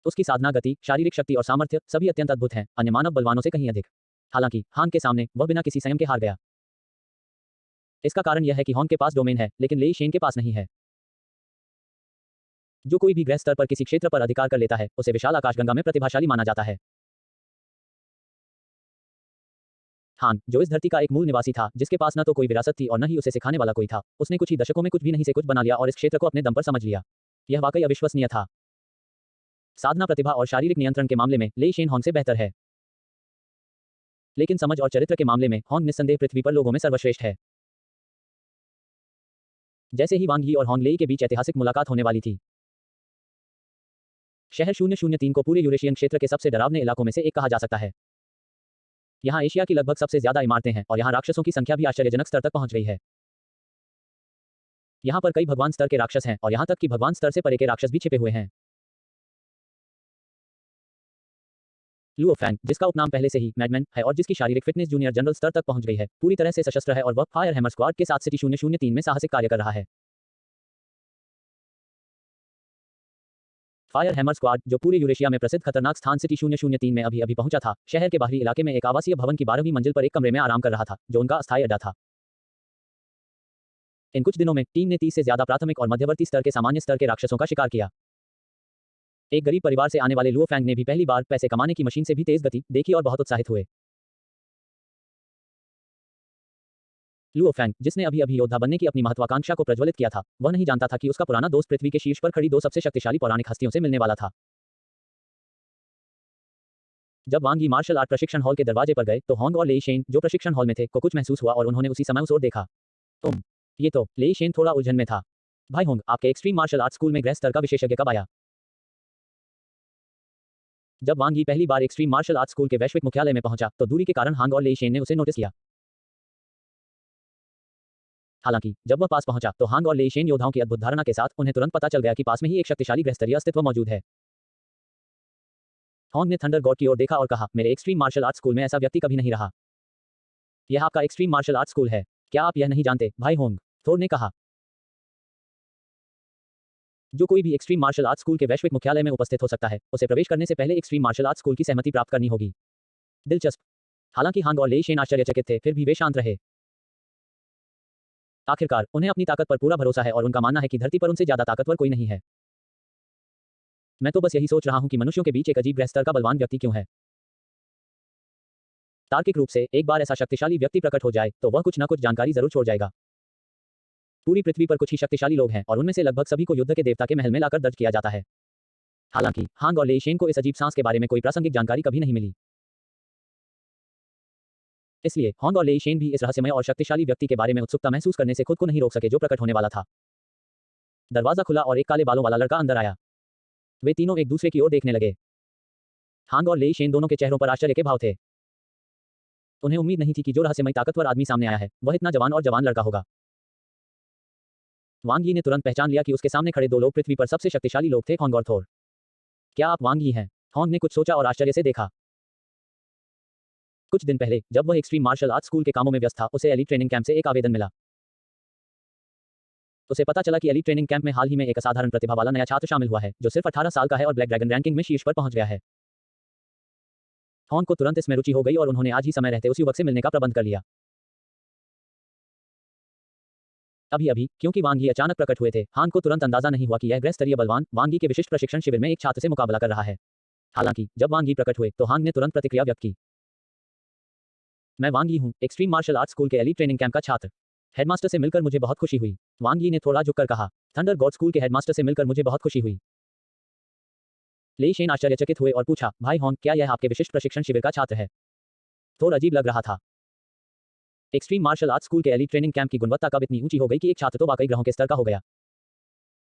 उसकी साधना गति, शारीरिक शक्ति और सामर्थ्य सभी अत्यंत अद्भुत हैं, अन्य मानव बलवानों से कहीं अधिक। हालांकि हांग के सामने वह बिना किसी संयम के हार गया। इसका कारण यह है कि हॉन्ग के पास डोमेन है, लेकिन लेई शेन के पास नहीं है। जो कोई भी ग्रह स्तर पर किसी क्षेत्र पर अधिकार कर लेता है, उसे विशाल आकाशगंगा में प्रतिभाशाली माना जाता है। हांग, जो इस धरती का एक मूल निवासी था, जिसके पास न तो कोई विरासत थी और न ही उसे सिखाने वाला कोई था, उसने कुछ ही दशकों में कुछ भी नहीं से कुछ बना लिया और इस क्षेत्र को अपने दम पर समझ लिया। यह वाकई अविश्वसनीय था। साधना, प्रतिभा और शारीरिक नियंत्रण के मामले में लेई शेन हॉन्ग से बेहतर है। लेकिन समझ और चरित्र के मामले में हॉन्ग निस्संदेह पृथ्वी पर लोगों में सर्वश्रेष्ठ है। जैसे ही वांग यी और होंग लेई के बीच ऐतिहासिक मुलाकात होने वाली थी। शहर 003 को पूरे यूरेशियन क्षेत्र के सबसे डरावने इलाकों में से एक कहा जा सकता है। यहाँ एशिया की लगभग सबसे ज्यादा इमारतें हैं और यहाँ राक्षसों की संख्या भी आश्चर्यजनक स्तर तक पहुंच गई है। यहाँ पर कई भगवान स्तर के राक्षस हैं और यहाँ तक कि भगवान स्तर से परे के राक्षस भी छिपे हुए हैं। लुओ फैंग, जिसका उपनाम पहले से ही मैडमैन है और जिसकी शारीरिक फिटनेस जूनियर जनरल स्तर तक पहुंच गई है, पूरी तरह से सशस्त्र है और वह फायर हैमर स्क्वाड के साथ सिटी 003 में साहसिक कार्य कर रहा है। फायर हैमर स्क्वाड, जो पूरे यूरेशिया में प्रसिद्ध खतरनाक स्थान सिटी 003 में अभी अभी पहुंचा था, शहर के बाहरी इलाके में एक आवासीय भवन की 12वीं मंजिल पर एक कमरे में आराम कर रहा था, जो उनका अस्थायी अड्डा था। इन कुछ दिनों में टीम ने 30 से ज्यादा प्राथमिक और मध्यवर्ती स्तर के सामान्य स्तर के राक्षसों का शिकार किया। एक गरीब परिवार से आने वाले लुओ फैंग ने भी पहली बार पैसे कमाने की मशीन से भी तेज गति देखी और बहुत उत्साहित हुए। लुओ फैंग, जिसने अभी अभी योद्धा बनने की अपनी महत्वाकांक्षा को प्रज्वलित किया था, वह नहीं जानता था कि उसका पुराना दोस्त पृथ्वी के शीर्ष पर खड़ी दो सबसे शक्तिशाली पौराणिक हस्तियों से मिलने वाला था। जब वांग यी मार्शल आर्ट प्रशिक्षण हॉल के दरवाजे पर गए तो होंग और लेई शेन, जो प्रशिक्षण हॉल में थे, को कुछ महसूस हुआ और उन्होंने उसी समय उस ओर देखा। ये तो लेई शेन थोड़ा उलझन में था। भाई होंग, आपके एक्सट्रीम मार्शल आर्ट स्कूल में गृह स्तर का विशेषज्ञ कब आया? जब वांग यी पहली बार एक्सट्रीम मार्शल आर्ट स्कूल के वैश्विक मुख्यालय में पहुंचा तो दूरी के कारण हांग और लेई शेन ने उसे नोटिस किया। हालांकि जब वह पास पहुंचा तो हांग और लेई शेन योद्धाओं की अद्भुत धारणा के साथ उन्हें तुरंत पता चल गया कि पास में ही एक शक्तिशाली गृहस्तरीय अस्तित्व मौजूद है। होंग ने थंडर गॉड की ओर देखा और कहा, मेरे एक्सट्रीम मार्शल आर्ट स्कूल में ऐसा व्यक्ति कभी नहीं रहा। यह आपका एक्सट्रीम मार्शल आर्ट स्कूल है, क्या आप यह नहीं जानते, भाई होंग? थोर ने कहा। जो कोई भी एक्सट्रीम मार्शल आर्ट स्कूल के वैश्विक मुख्यालय में उपस्थित हो सकता है, उसे प्रवेश करने से पहले एक्सट्रीम मार्शल आर्ट स्कूल की सहमति प्राप्त करनी होगी। दिलचस्प। हालांकि हांग और लेई शेन आश्चर्यचकित थे, फिर भी वे शांत रहे। आखिरकार उन्हें अपनी ताकत पर पूरा भरोसा है और उनका मानना है कि धरती पर उनसे ज्यादा ताकतवर कोई नहीं है। मैं तो बस यही सोच रहा हूं कि मनुष्यों के बीच एक अजीब ग्रह स्तर का बलवान व्यक्ति क्यों है। तार्किक रूप से एक बार ऐसा शक्तिशाली व्यक्ति प्रकट हो जाए तो वह कुछ न कुछ जानकारी जरूर छोड़ जाएगा। पूरी पृथ्वी पर कुछ ही शक्तिशाली लोग हैं और उनमें से लगभग सभी को युद्ध के देवता के महल में लाकर दर्ज किया जाता है। हालांकि हांग और लेई शेन को इस अजीब सांस के बारे में कोई प्रासंगिक जानकारी कभी नहीं मिली। इसलिए होंग और लेई शेन भी इस रहस्यमय और शक्तिशाली व्यक्ति के बारे में उत्सुकता महसूस करने से खुद को नहीं रोक सके जो प्रकट होने वाला था। दरवाजा खुला और एक काले बालों वाला लड़का अंदर आया। वे तीनों एक दूसरे की ओर देखने लगे। हांग और लेई शेन दोनों के चेहरों पर आश्चर्य के भाव थे। उन्हें उम्मीद नहीं थी कि जो रहस्यमय ताकतवर आदमी सामने आया है वह इतना जवान और जवान लड़का होगा। वांग यी ने तुरंत पहचान लिया कि उसके सामने खड़े दो लोग पृथ्वी पर सबसे शक्तिशाली लोग थे, होंग और थोर। क्या आप वांग यी हैं? होंग ने कुछ सोचा और आश्चर्य से देखा। कुछ दिन पहले जब वह एक्सट्रीम मार्शल आर्ट स्कूल के कामों में व्यस्त था, उसे एलीट ट्रेनिंग कैंप से एक आवेदन मिला। उसे पता चला कि एलीट ट्रेनिंग कैंप में हाल ही में एक असाधारण प्रतिभा वाला नया छात्र शामिल हुआ है जो सिर्फ 18 साल का है और ब्लैक ड्रैगन रैंकिंग में शीर्ष पर पहुंच गया है। होंग को तुरंत इसमें रुचि हो गई और उन्होंने आज ही समय रहते उस युवक से मिलने का प्रबंध कर लिया। अभी अभी क्योंकि वांग यी अचानक प्रकट हुए थे, हांग को तुरंत अंदाजा नहीं हुआ कि यह गृह स्तरीय बलवान वांग यी के विशिष्ट प्रशिक्षण शिविर में एक छात्र से मुकाबला कर रहा है। हालांकि जब वांग यी प्रकट हुए तो हांग ने तुरंत प्रतिक्रिया व्यक्त की। मैं वांग यी हूँ, एक्सट्रीम मार्शल आर्ट स्कूल के एलीट ट्रेनिंग कैंप का छात्र। हेडमास्टर से मिलकर मुझे बहुत खुशी हुई, वांग यी ने थोड़ा झुककर कहा। थंडर गॉड स्कूल के हेडमास्टर से मिलकर मुझे बहुत खुशी हुई। लेई शेन आश्चर्यचकित हुए और पूछा, भाई होंग, क्या यह आपके विशिष्ट प्रशिक्षण शिविर का छात्र है? थोड़ा अजीब लग रहा था। एक्सट्रीम मार्शल आर्ट स्कूल के एलीट ट्रेनिंग कैंप की गुणवत्ता कब इतनी ऊंची हो गई कि एक छात्र तो वाकई ग्रहों के स्तर का हो गया।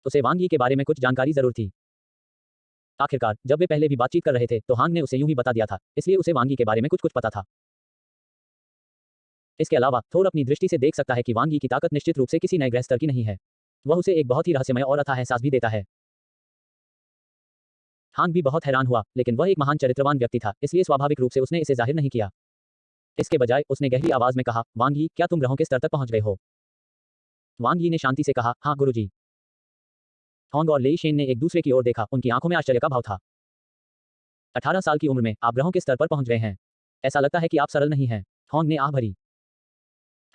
उसे वांग यी के बारे में कुछ जानकारी जरूर थी। आखिरकार जब वे पहले भी बातचीत कर रहे थे तो हांग ने उसे यूं ही बता दिया था, इसलिए उसे वांग यी के बारे में कुछ कुछ पता था। इसके अलावा थोर अपनी दृष्टि से देख सकता है कि वांग यी की ताकत निश्चित रूप से किसी नए ग्रह स्तर की नहीं है। वह उसे एक बहुत ही रहस्यमय और अथाह एहसास भी देता है। हांग भी बहुत हैरान हुआ, लेकिन वह एक महान चरित्रवान व्यक्ति था, इसलिए स्वाभाविक रूप से उसने इसे जाहिर नहीं किया। इसके बजाय उसने गहरी आवाज में कहा, वांग यी, क्या तुम ग्रहों के स्तर तक पहुंच गए हो? वांग यी ने शांति से कहा, हाँ गुरुजी। होंग और लेई शेन ने एक दूसरे की ओर देखा, उनकी आंखों में आश्चर्य का भाव था। 18 साल की उम्र में आप ग्रहों के स्तर पर पहुंच गए हैं। ऐसा लगता है कि आप सरल नहीं हैं। होंग ने आह भरी।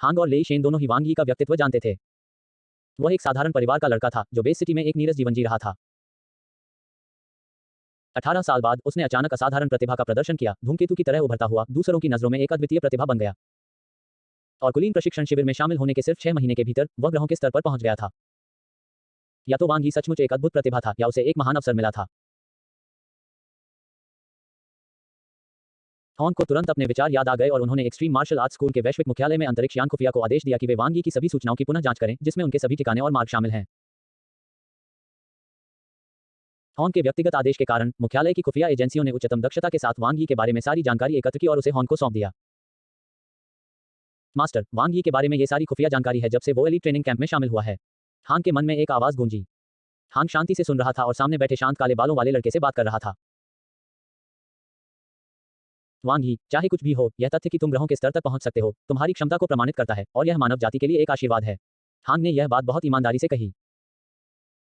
हांग और लेई शेन दोनों ही वांग यी का व्यक्तित्व जानते थे। वह एक साधारण परिवार का लड़का था जो बेस सिटी में एक नीरस जीवन जी रहा था। 18 साल बाद उसने अचानक असाधारण प्रतिभा का प्रदर्शन किया, धूमकेतु की तरह उभरता हुआ, दूसरों की नजरों में एक अद्वितीय प्रतिभा बन गया। और कुलीन प्रशिक्षण शिविर में शामिल होने के सिर्फ 6 महीने के भीतर वह ग्रहों के स्तर पर पहुंच गया था। या तो वांग यी सचमुच एक अद्भुत प्रतिभा था या उसे एक महान अवसर मिला था। हॉन्ग को तुरंत अपने विचार याद आ गए और उन्होंने एक्सट्रीम मार्शल आर्ट्स स्कूल के वैश्विक मुख्यालय में अंतरिक्ष यान खुफिया को आदेश दिया कि वे वांग यी की सभी सूचनाओं की पुनः जांच करें, जिसमें उनके सभी ठिकाने और मार्ग शामिल हैं। हॉन्ग के व्यक्तिगत आदेश के कारण मुख्यालय की खुफिया एजेंसियों ने उच्चतम दक्षता के साथ वांग यी के बारे में सारी जानकारी एकत्र की और उसे हॉन्ग को सौंप दिया। मास्टर, वांग यी के बारे में ये सारी खुफिया जानकारी है जब से वो एलीट ट्रेनिंग कैंप में शामिल हुआ है। हांग के मन में एक आवाज गूंजी। हांग शांति से सुन रहा था और सामने बैठे शांत काले बालों वाले लड़के से बात कर रहा था। वांग यी, चाहे कुछ भी हो, यह तथ्य कि तुम ग्रहों के स्तर तक पहुंच सकते हो, तुम्हारी क्षमता को प्रमाणित करता है और यह मानव जाति के लिए एक आशीर्वाद है। हांग ने यह बात बहुत ईमानदारी से कही।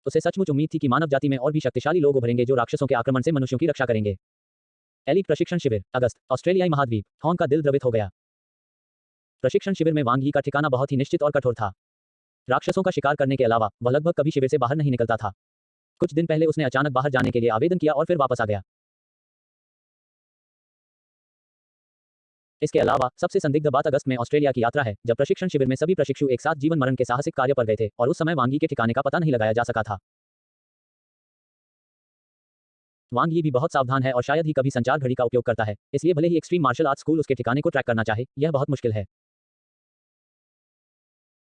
उसे सचमुच उम्मीद थी कि मानव जाति में और भी शक्तिशाली लोग उभरेंगे जो राक्षसों के आक्रमण से मनुष्यों की रक्षा करेंगे। एलीट प्रशिक्षण शिविर, अगस्त, ऑस्ट्रेलियाई महाद्वीप। हॉन्ग का दिल द्रवित हो गया। प्रशिक्षण शिविर में वांग यी का ठिकाना बहुत ही निश्चित और कठोर था। राक्षसों का शिकार करने के अलावा वह लगभग कभी शिविर से बाहर नहीं निकलता था। कुछ दिन पहले उसने अचानक बाहर जाने के लिए आवेदन किया और फिर वापस आ गया। इसके अलावा सबसे संदिग्ध बात अगस्त में ऑस्ट्रेलिया की यात्रा है, जब प्रशिक्षण शिविर में सभी प्रशिक्षु एक साथ जीवन मरण के साहसिक कार्य पर गए थे और उस समय वांग यी के ठिकाने का पता नहीं लगाया जा सका था। वांग यी भी बहुत सावधान है और शायद ही कभी संचार घड़ी का उपयोग करता है, इसलिए भले ही एक्सट्रीम मार्शल आर्ट्स स्कूल उसके ठिकाने को ट्रैक करना चाहे, यह बहुत मुश्किल है।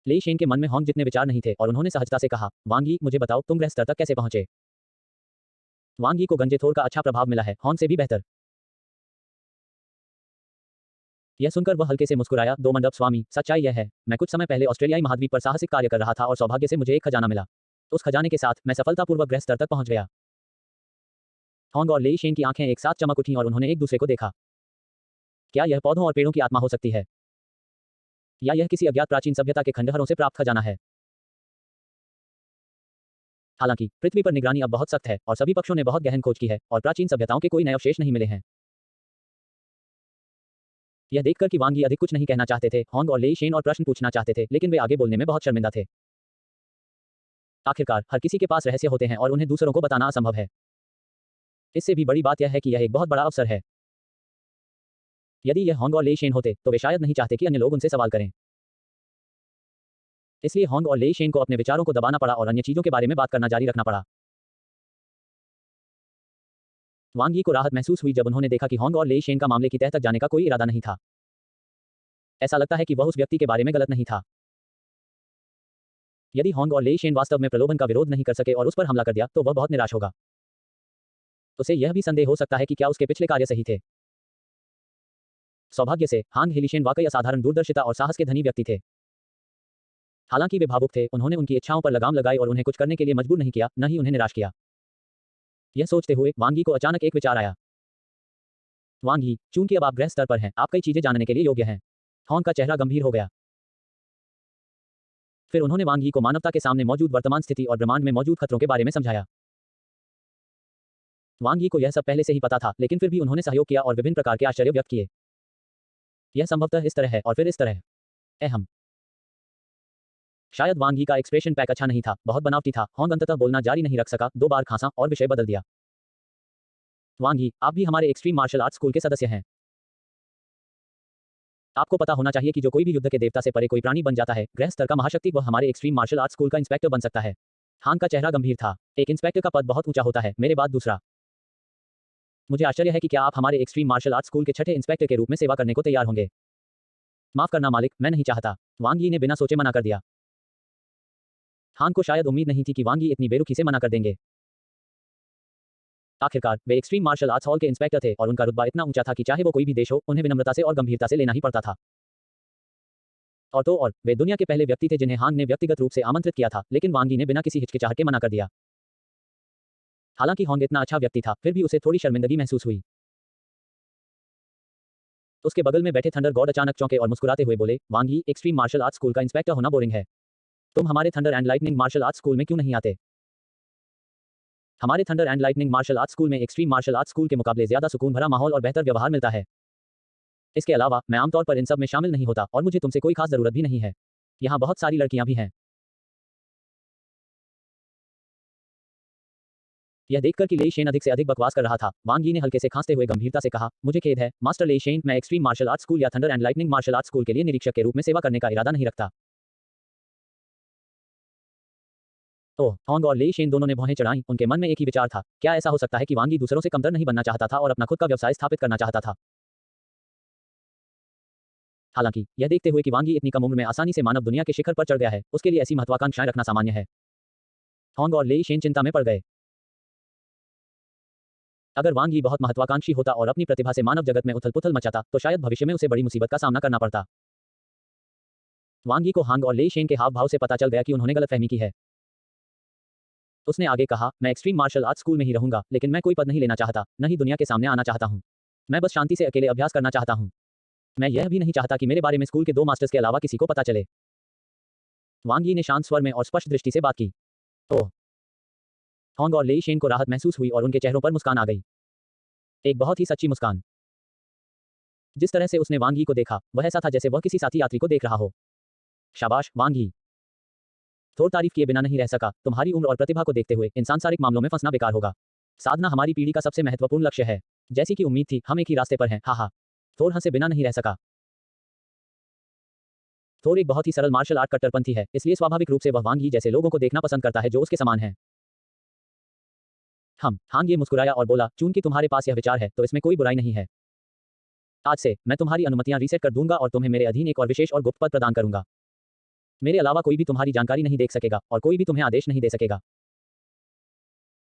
लेई शेन के मन में हॉन्ग जितने विचार नहीं थे और उन्होंने सहजता से कहा, वांग यी, मुझे बताओ तुम ग्रह स्तर तक कैसे पहुंचे। वांग यी को गंजेथोर का अच्छा प्रभाव मिला है, हॉन्ग से भी बेहतर। यह सुनकर वह हल्के से मुस्कुराया, दो मंडप स्वामी, सच्चाई यह है, मैं कुछ समय पहले ऑस्ट्रेलियाई महाद्वीप पर साहसिक कार्य कर रहा था और सौभाग्य से मुझे एक खजाना मिला। उस खजाने के साथ मैं सफलतापूर्वक ग्रह स्तर तक पहुंच गया। हॉन्ग और लेई शेन की आंखें एक साथ चमक उठीं और उन्होंने एक दूसरे को देखा। क्या यह पौधों और पेड़ों की आत्मा हो सकती है, या यह किसी अज्ञात प्राचीन सभ्यता के खंडहरों से प्राप्त खजाना है? हालांकि पृथ्वी पर निगरानी अब बहुत सख्त है और सभी पक्षों ने बहुत गहन खोज की है और प्राचीन सभ्यताओं के कोई नए अवशेष नहीं मिले हैं। यह देखकर कि वांग यी अधिक कुछ नहीं कहना चाहते थे, हॉन्ग और लेई शेन और प्रश्न पूछना चाहते थे, लेकिन वे आगे बोलने में बहुत शर्मिंदा थे। आखिरकार हर किसी के पास रहस्य होते हैं और उन्हें दूसरों को बताना असंभव है। इससे भी बड़ी बात यह है कि यह एक बहुत बड़ा अवसर है। यदि यह हॉन्ग और लेई शेन होते तो वे शायद नहीं चाहते कि अन्य लोग उनसे सवाल करें। इसलिए हॉन्ग और लेई शेन को अपने विचारों को दबाना पड़ा और अन्य चीजों के बारे में बात करना जारी रखना पड़ा। वांग यी को राहत महसूस हुई जब उन्होंने देखा कि हॉन्ग और लेई शेन का मामले की तह तक जाने का कोई इरादा नहीं था। ऐसा लगता है कि वह उस व्यक्ति के बारे में गलत नहीं था। यदि हॉन्ग और लेई शेन वास्तव में प्रलोभन का विरोध नहीं कर सके और उस पर हमला कर दिया तो वह बहुत निराश होगा। उसे यह भी संदेह हो सकता है कि क्या उसके पिछले कार्य सही थे। सौभाग्य से हांग हेलिशेन वाकई असाधारण दूरदर्शिता और साहस के धनी व्यक्ति थे। हालांकि वे भावुक थे, उन्होंने उनकी इच्छाओं पर लगाम लगाई और उन्हें कुछ करने के लिए मजबूर नहीं किया, न ही उन्हें निराश किया। यह सोचते हुए वांग यी को अचानक एक विचार आया। वांग यी, चूंकि अब आप ग्रह स्तर पर हैं, आप कई चीजें जानने के लिए योग्य हैं। हॉन्ग का चेहरा गंभीर हो गया। फिर उन्होंने वांग यी को मानवता के सामने मौजूद वर्तमान स्थिति और ब्रह्मांड में मौजूद खतरों के बारे में समझाया। वांग यी को यह सब पहले से ही पता था, लेकिन फिर भी उन्होंने सहयोग किया और विभिन्न प्रकार के आश्चर्य व्यक्त किए। यह संभवतः इस तरह है और फिर इस तरह। अहम। शायद वांग यी का एक्सप्रेशन पैक अच्छा नहीं था, बहुत बनावटी था। हॉन्ग अंततः बोलना जारी नहीं रख सका, 2 बार खांसा और विषय बदल दिया। वांग यी, आप भी हमारे एक्सट्रीम मार्शल आर्ट्स स्कूल के सदस्य हैं। आपको पता होना चाहिए कि जो कोई भी युद्ध के देवता से परे कोई प्राणी बन जाता है, ग्रह स्तर का महाशक्ति, वह हमारे एक्सट्रीम मार्शल आर्ट्स स्कूल का इंस्पेक्टर बन सकता है। हांग का चेहरा गंभीर था। एक इंस्पेक्टर का पद बहुत ऊंचा होता है, मेरे बाद दूसरा। मुझे आश्चर्य है कि क्या आप हमारे एक्सट्रीम मार्शल आर्ट्स स्कूल के छठे इंस्पेक्टर के रूप में सेवा करने को तैयार होंगे। माफ करना मालिक, मैं नहीं चाहता। वांग यी ने बिना सोचे मना कर दिया। हांग को शायद उम्मीद नहीं थी कि वांग यी इतनी बेरुखी से मना कर देंगे। आखिरकार वे एक्सट्रीम मार्शल आर्ट्स हॉल के इंस्पेक्टर थे और उनका रुतबा इतना ऊंचा था कि चाहे वो कोई भी देश हो, उन्हें विनम्रता से और गंभीरता से लेना ही पड़ता था। और वे दुनिया के पहले व्यक्ति थे जिन्हें हांग ने व्यक्तिगत रूप से आमंत्रित किया था, लेकिन वांग यी ने बिना किसी हिचकिचाहट के मना कर दिया। हालांकि हॉन्ग इतना अच्छा व्यक्ति था, फिर भी उसे थोड़ी शर्मिंदगी महसूस हुई। उसके बगल में बैठे थंडर गॉड अचानक चौंके और मुस्कुराते हुए बोले, Wang Yi, extreme martial arts school का इंस्पेक्टर होना बोरिंग है। तुम हमारे thunder and lightning martial arts school में क्यों नहीं आते? हमारे thunder and lightning martial arts school में एक्सट्रीम मार्शल आर्ट्स स्कूल के मुकाबले ज्यादा सुकून भरा माहौल और बेहतर व्यवहार मिलता है। इसके अलावा मैं आमतौर पर इन सब में शामिल नहीं होता और मुझे तुमसे कोई खास जरूरत भी नहीं है। यहाँ बहुत सारी लड़कियां भी हैं। यह देखकर कि लेई शेन अधिक से अधिक बकवास कर रहा था, वांग यी ने हल्के से खांसते हुए गंभीरता से कहा, मुझे खेद है मास्टर लेई शेन, मैं एक्सट्रीम मार्शल आर्ट्स स्कूल या thunder and lightning martial arts school के लिए निरीक्षक के रूप में सेवा करने का इरादा नहीं रखता। ओह, हॉन्ग और लेई शेन दोनों ने भौहें चढ़ाईं, उनके मन में एक ही विचार था, क्या ऐसा हो सकता है कि वांग यी दूसरों से कमतर नहीं बनना चाहता था और अपना खुद का व्यवसाय स्थापित करना चाहता था? हालांकि यह देखते हुए कि वांग यी इतनी कम उम्र में आसानी से मानव दुनिया के शिखर पर चढ़ गया है, उसके लिए ऐसी महत्वाकांक्षाएं रखना सामान्य है। होंग और लेई शेन चिंता में पड़ गए। अगर वांग यी बहुत महत्वाकांक्षी होता और अपनी प्रतिभा से मानव जगत में उथल-पुथल मचाता, तो शायद भविष्य में उसे बड़ी मुसीबत का सामना करना पड़ता। वांग यी को हांग और लेई शेन के हाव भाव से पता चल गया कि उन्होंने गलतफहमी की है। उसने आगे कहा, मैं एक्सट्रीम मार्शल आर्ट्स स्कूल में ही रहूंगा, लेकिन मैं कोई पद नहीं लेना चाहता, न ही दुनिया के सामने आना चाहता हूं। मैं बस शांति से अकेले अभ्यास करना चाहता हूं। मैं यह भी नहीं चाहता कि मेरे बारे में स्कूल के 2 मास्टर्स के अलावा किसी को पता चले। वांग यी ने शांत स्वर में और स्पष्ट दृष्टि से बात की। ओह! होंग और लेई शेन को राहत महसूस हुई और उनके चेहरों पर मुस्कान आ गई। एक बहुत ही सच्ची मुस्कान। जिस तरह से उसने वांग यी को देखा, वह ऐसा था जैसे वह किसी साथी यात्री को देख रहा हो। शाबाश, वांग यी। थोर तारीफ किए बिना नहीं रह सका, तुम्हारी उम्र और प्रतिभा को देखते हुए इन सांसारिक मामलों में फंसना बेकार होगा। साधना हमारी पीढ़ी का सबसे महत्वपूर्ण लक्ष्य है। जैसी कि उम्मीद थी, हम एक ही रास्ते पर हैं, हाहा। थोर हंसे बिना नहीं रह सका। थोर एक बहुत ही सरल मार्शल आर्ट कट्टरपंथी है, इसलिए स्वाभाविक रूप से वह वांग यी जैसे लोगों को देखना पसंद करता है जो उसके समान है। हांग ये मुस्कुराया और बोला, चूंकि तुम्हारे पास यह विचार है, तो इसमें कोई बुराई नहीं है। आज से मैं तुम्हारी अनुमतियां रीसेट कर दूंगा और तुम्हें मेरे अधीन एक और विशेष और गुप्त पद प्रदान करूंगा। मेरे अलावा कोई भी तुम्हारी जानकारी नहीं देख सकेगा और कोई भी तुम्हें आदेश नहीं दे सकेगा।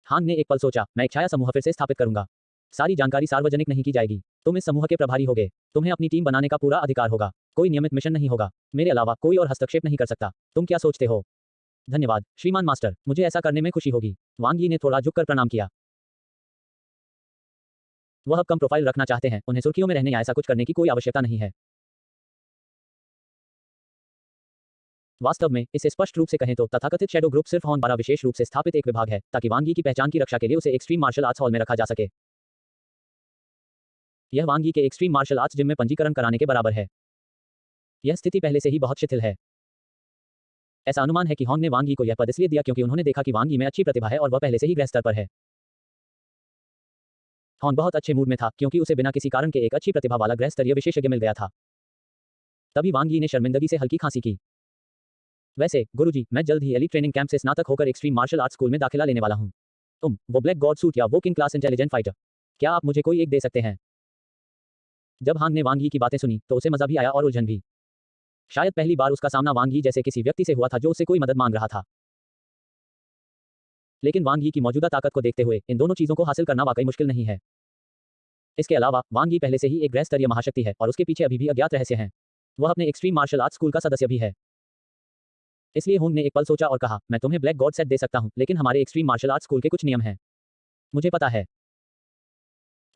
हांग ने एक पल सोचा, मैं एक छाया समूह फिर से स्थापित करूंगा। सारी जानकारी सार्वजनिक नहीं की जाएगी। तुम इस समूह के प्रभारी होगे। तुम्हें अपनी टीम बनाने का पूरा अधिकार होगा। कोई नियमित मिशन नहीं होगा। मेरे अलावा कोई और हस्तक्षेप नहीं कर सकता। तुम क्या सोचते हो? धन्यवाद, श्रीमान मास्टर, मुझे ऐसा करने में खुशी होगी। वांग यी ने थोड़ा झुककर प्रणाम किया। वह अब कम प्रोफाइल रखना चाहते हैं, उन्हें सुर्खियों में रहने या ऐसा कुछ करने की कोई आवश्यकता नहीं है। वास्तव में, इसे स्पष्ट रूप से कहें तो तथाकथित शैडो ग्रुप सिर्फ हॉर्न द्वारा विशेष रूप से स्थापित एक विभाग है, ताकि वांग यी की पहचान की रक्षा के लिए उसे एक्सट्रीम मार्शल आर्ट्स हॉल में रखा जा सके। यह वांग यी के एक्सट्रीम मार्शल आर्ट्स जिम में पंजीकरण कराने के बराबर है। यह स्थिति पहले से ही बहुत शिथिल है। ऐसा अनुमान है कि हॉन्ग ने वांग यी को यह पद इसलिए दिया क्योंकि उन्होंने देखा कि वांग यी में अच्छी प्रतिभा है और वह पहले से ही ग्रह स्तर पर है। हॉन बहुत अच्छे मूड में था क्योंकि उसे बिना किसी कारण के एक अच्छी प्रतिभा वाला ग्रह स्तरीय विशेषज्ञ मिल गया था। तभी वांग यी ने शर्मिंदगी से हल्की खांसी की। वैसे, गुरुजी, मैं जल्द ही एलीट ट्रेनिंग कैंप से स्नातक होकर एक्सट्रीम मार्शल आर्ट्स स्कूल में दाखिला लेने वाला हूं। वो ब्लैक गॉड सूट या वो किंग क्लास इंटेलिजेंट फाइटर। क्या आप मुझे कोई एक दे सकते हैं? जब हांग ने वांग यी की बातें सुनी, तो उसे मजा भी आया और उलझन भी। शायद पहली बार उसका सामना वांग यी जैसे किसी व्यक्ति से हुआ था जो उससे कोई मदद मांग रहा था। लेकिन वांग यी की मौजूदा ताकत को देखते हुए इन दोनों चीजों को हासिल करना वाकई मुश्किल नहीं है। इसके अलावा, वांग यी पहले से ही एक ग्रह स्तरीय महाशक्ति है और उसके पीछे अभी भी अज्ञात रहस्य हैं। वह अपने एक्सट्रीम मार्शल आर्ट्स स्कूल का सदस्य भी है। इसलिए होंग ने एक पल सोचा और कहा, मैं तुम्हें ब्लैक गॉड सेट दे सकता हूं, लेकिन हमारे एक्सट्रीम मार्शल आर्ट्स स्कूल के कुछ नियम हैं। मुझे पता है।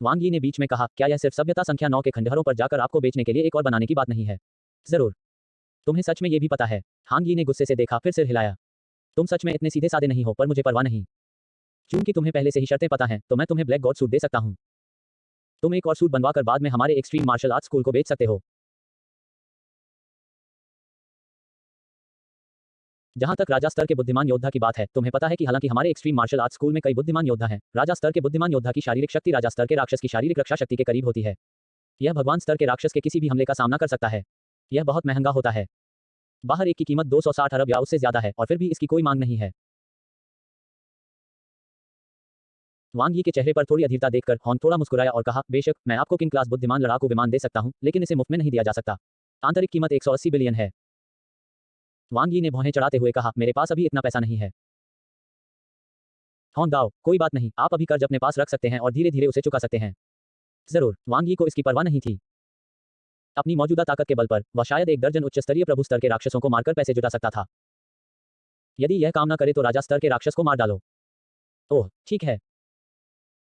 वांग यी ने बीच में कहा, क्या यह सिर्फ सभ्यता संख्या 9 के खंडहरों पर जाकर आपको बेचने के लिए एक और बनाने की बात नहीं है? जरूर। तुम्हें सच में ये भी पता है? हांग यी ने गुस्से से देखा, फिर सिर हिलाया। तुम सच में इतने सीधे साधे नहीं हो, पर मुझे परवाह नहीं। चूंकि तुम्हें पहले से ही शर्तें पता हैं, तो मैं तुम्हें ब्लैक गॉड सूट दे सकता हूं। तुम एक और सूट बनवाकर बाद में हमारे एक्सट्रीम मार्शल आर्ट्स स्कूल को बेच सकते हो। जहां तक राजा स्तर के बुद्धिमान योद्धा की बात है, तुम्हें पता है कि हालांकि हमारे एक्सट्रीम मार्शल आर्ट्स स्कूल में कई बुद्धिमान योद्धा हैं, राजा स्तर के बुद्धिमान योद्धा की शारीरिक शक्ति राजा स्तर के राक्षस की शारीरिक रक्षा शक्ति के करीब होती है। यह भगवान स्तर के राक्षस के किसी भी हमले का सामना कर सकता है। यह बहुत महंगा होता है। बाहर एक की कीमत 260 अरब या उससे ज्यादा है और फिर भी इसकी कोई मांग नहीं है। वांग यी के चेहरे पर थोड़ी अधीरता देखकर हॉन थोड़ा मुस्कुराया और कहा, बेशक, मैं आपको किंग क्लास बुद्धिमान लड़ाकू विमान दे सकता हूं, लेकिन इसे मुफ्त में नहीं दिया जा सकता। आंतरिक कीमत 180 बिलियन है। वांग यी ने भौहें चढ़ाते हुए कहा, मेरे पास अभी इतना पैसा नहीं है। हॉन दाओ, कोई बात नहीं, आप अभी कर्ज अपने पास रख सकते हैं और धीरे धीरे उसे चुका सकते हैं। जरूर। वांग यी को इसकी परवाह नहीं थी। अपनी मौजूदा ताकत के बल पर वह शायद एक दर्जन उच्च स्तरीय प्रभु स्तर के राक्षसों को मारकर पैसे जुटा सकता था। यदि यह काम न करे तो राजा स्तर के राक्षस को मार डालो। ओह, ठीक है।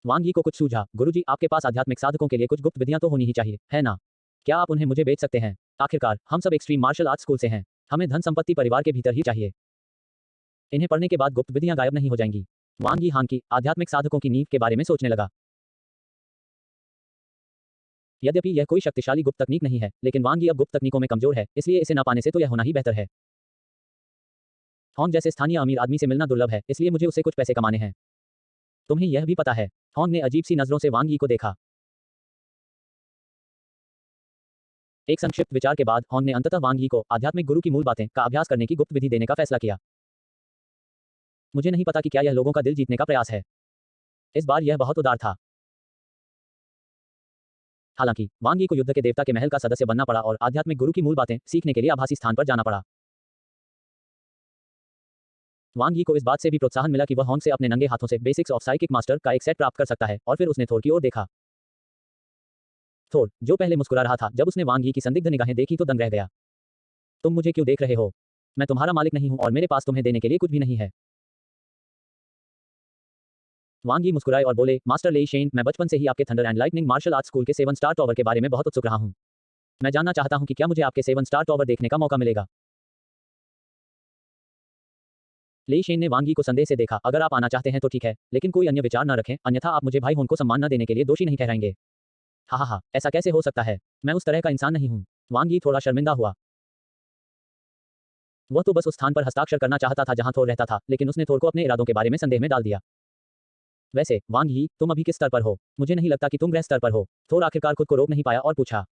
वांग यी को कुछ सूझा। गुरुजी, आपके पास आध्यात्मिक साधकों के लिए कुछ गुप्त विधियां तो होनी ही चाहिए, है ना? क्या आप उन्हें मुझे बेच सकते हैं? आखिरकार, हम सब एक्सट्रीम मार्शल आर्ट्स स्कूल से हैं। हमें धन संपत्ति परिवार के भीतर ही चाहिए। इन्हें पढ़ने के बाद गुप्त विधियां गायब नहीं हो जाएंगी। वांग यी हांग की आध्यात्मिक साधकों की नींव के बारे में सोचने लगा। यद्यपि यह कोई शक्तिशाली गुप्त तकनीक नहीं है, लेकिन वांग यी अब गुप्त तकनीकों में कमजोर है, इसलिए इसे न पाने से तो यह होना ही बेहतर है। हॉन जैसे स्थानीय अमीर आदमी से मिलना दुर्लभ है, इसलिए मुझे उससे कुछ पैसे कमाने हैं। तुम्हें यह भी पता है? हॉन ने अजीब सी नजरों से वांग यी को देखा। एक संक्षिप्त विचार के बाद हॉन ने अंततः वांग यी को आध्यात्मिक गुरु की मूल बातें का अभ्यास करने की गुप्त विधि देने का फैसला किया। मुझे नहीं पता कि क्या यह लोगों का दिल जीतने का प्रयास है। इस बार यह बहुत उदार था। हालांकि वांग यी को युद्ध के देवता के महल का सदस्य बनना पड़ा और आध्यात्मिक गुरु की मूल बातें सीखने के लिए आभासी स्थान पर जाना पड़ा। वांग यी को इस बात से भी प्रोत्साहन मिला कि वह होंग से अपने नंगे हाथों से बेसिक्स ऑफ साइकिक मास्टर का एक सेट प्राप्त कर सकता है और फिर उसने थोर की ओर देखा। थोर, जो पहले मुस्कुरा रहा था, जब उसने वांग यी की संदिग्ध निगाहें देखी तो दंग रह गया। तुम मुझे क्यों देख रहे हो? मैं तुम्हारा मालिक नहीं हूं और मेरे पास तुम्हें देने के लिए कुछ भी नहीं है। वांग यी मुस्कुराए और बोले, मास्टर लेई शेन, मैं बचपन से ही आपके thunder and lightning martial arts school के 7 स्टार टॉवर के बारे में बहुत उत्सुक रहा हूं। मैं जानना चाहता हूं कि क्या मुझे आपके 7 स्टार टॉवर देखने का मौका मिलेगा। लेई शेन ने वांग यी को संदेह से देखा। अगर आप आना चाहते हैं तो ठीक है, लेकिन कोई अन्य विचार न रखें, अन्यथा आप मुझे भाई होन को सम्मान न देने के लिए दोषी नहीं ठहराएंगे। हा, ऐसा कैसे हो सकता है? मैं उस तरह का इंसान नहीं हूं। वांग यी थोड़ा शर्मिंदा हुआ। वह तो बस उस स्थान पर हस्ताक्षर करना चाहता था जहां थोर रहता था, लेकिन उसने थोर को अपने इरादों के बारे में संदेह में डाल दिया। वैसे वांग यी, तुम अभी किस स्तर पर हो? मुझे नहीं लगता कि तुम ग्रह स्तर पर हो। थोर आखिरकार खुद को रोक नहीं पाया और पूछा।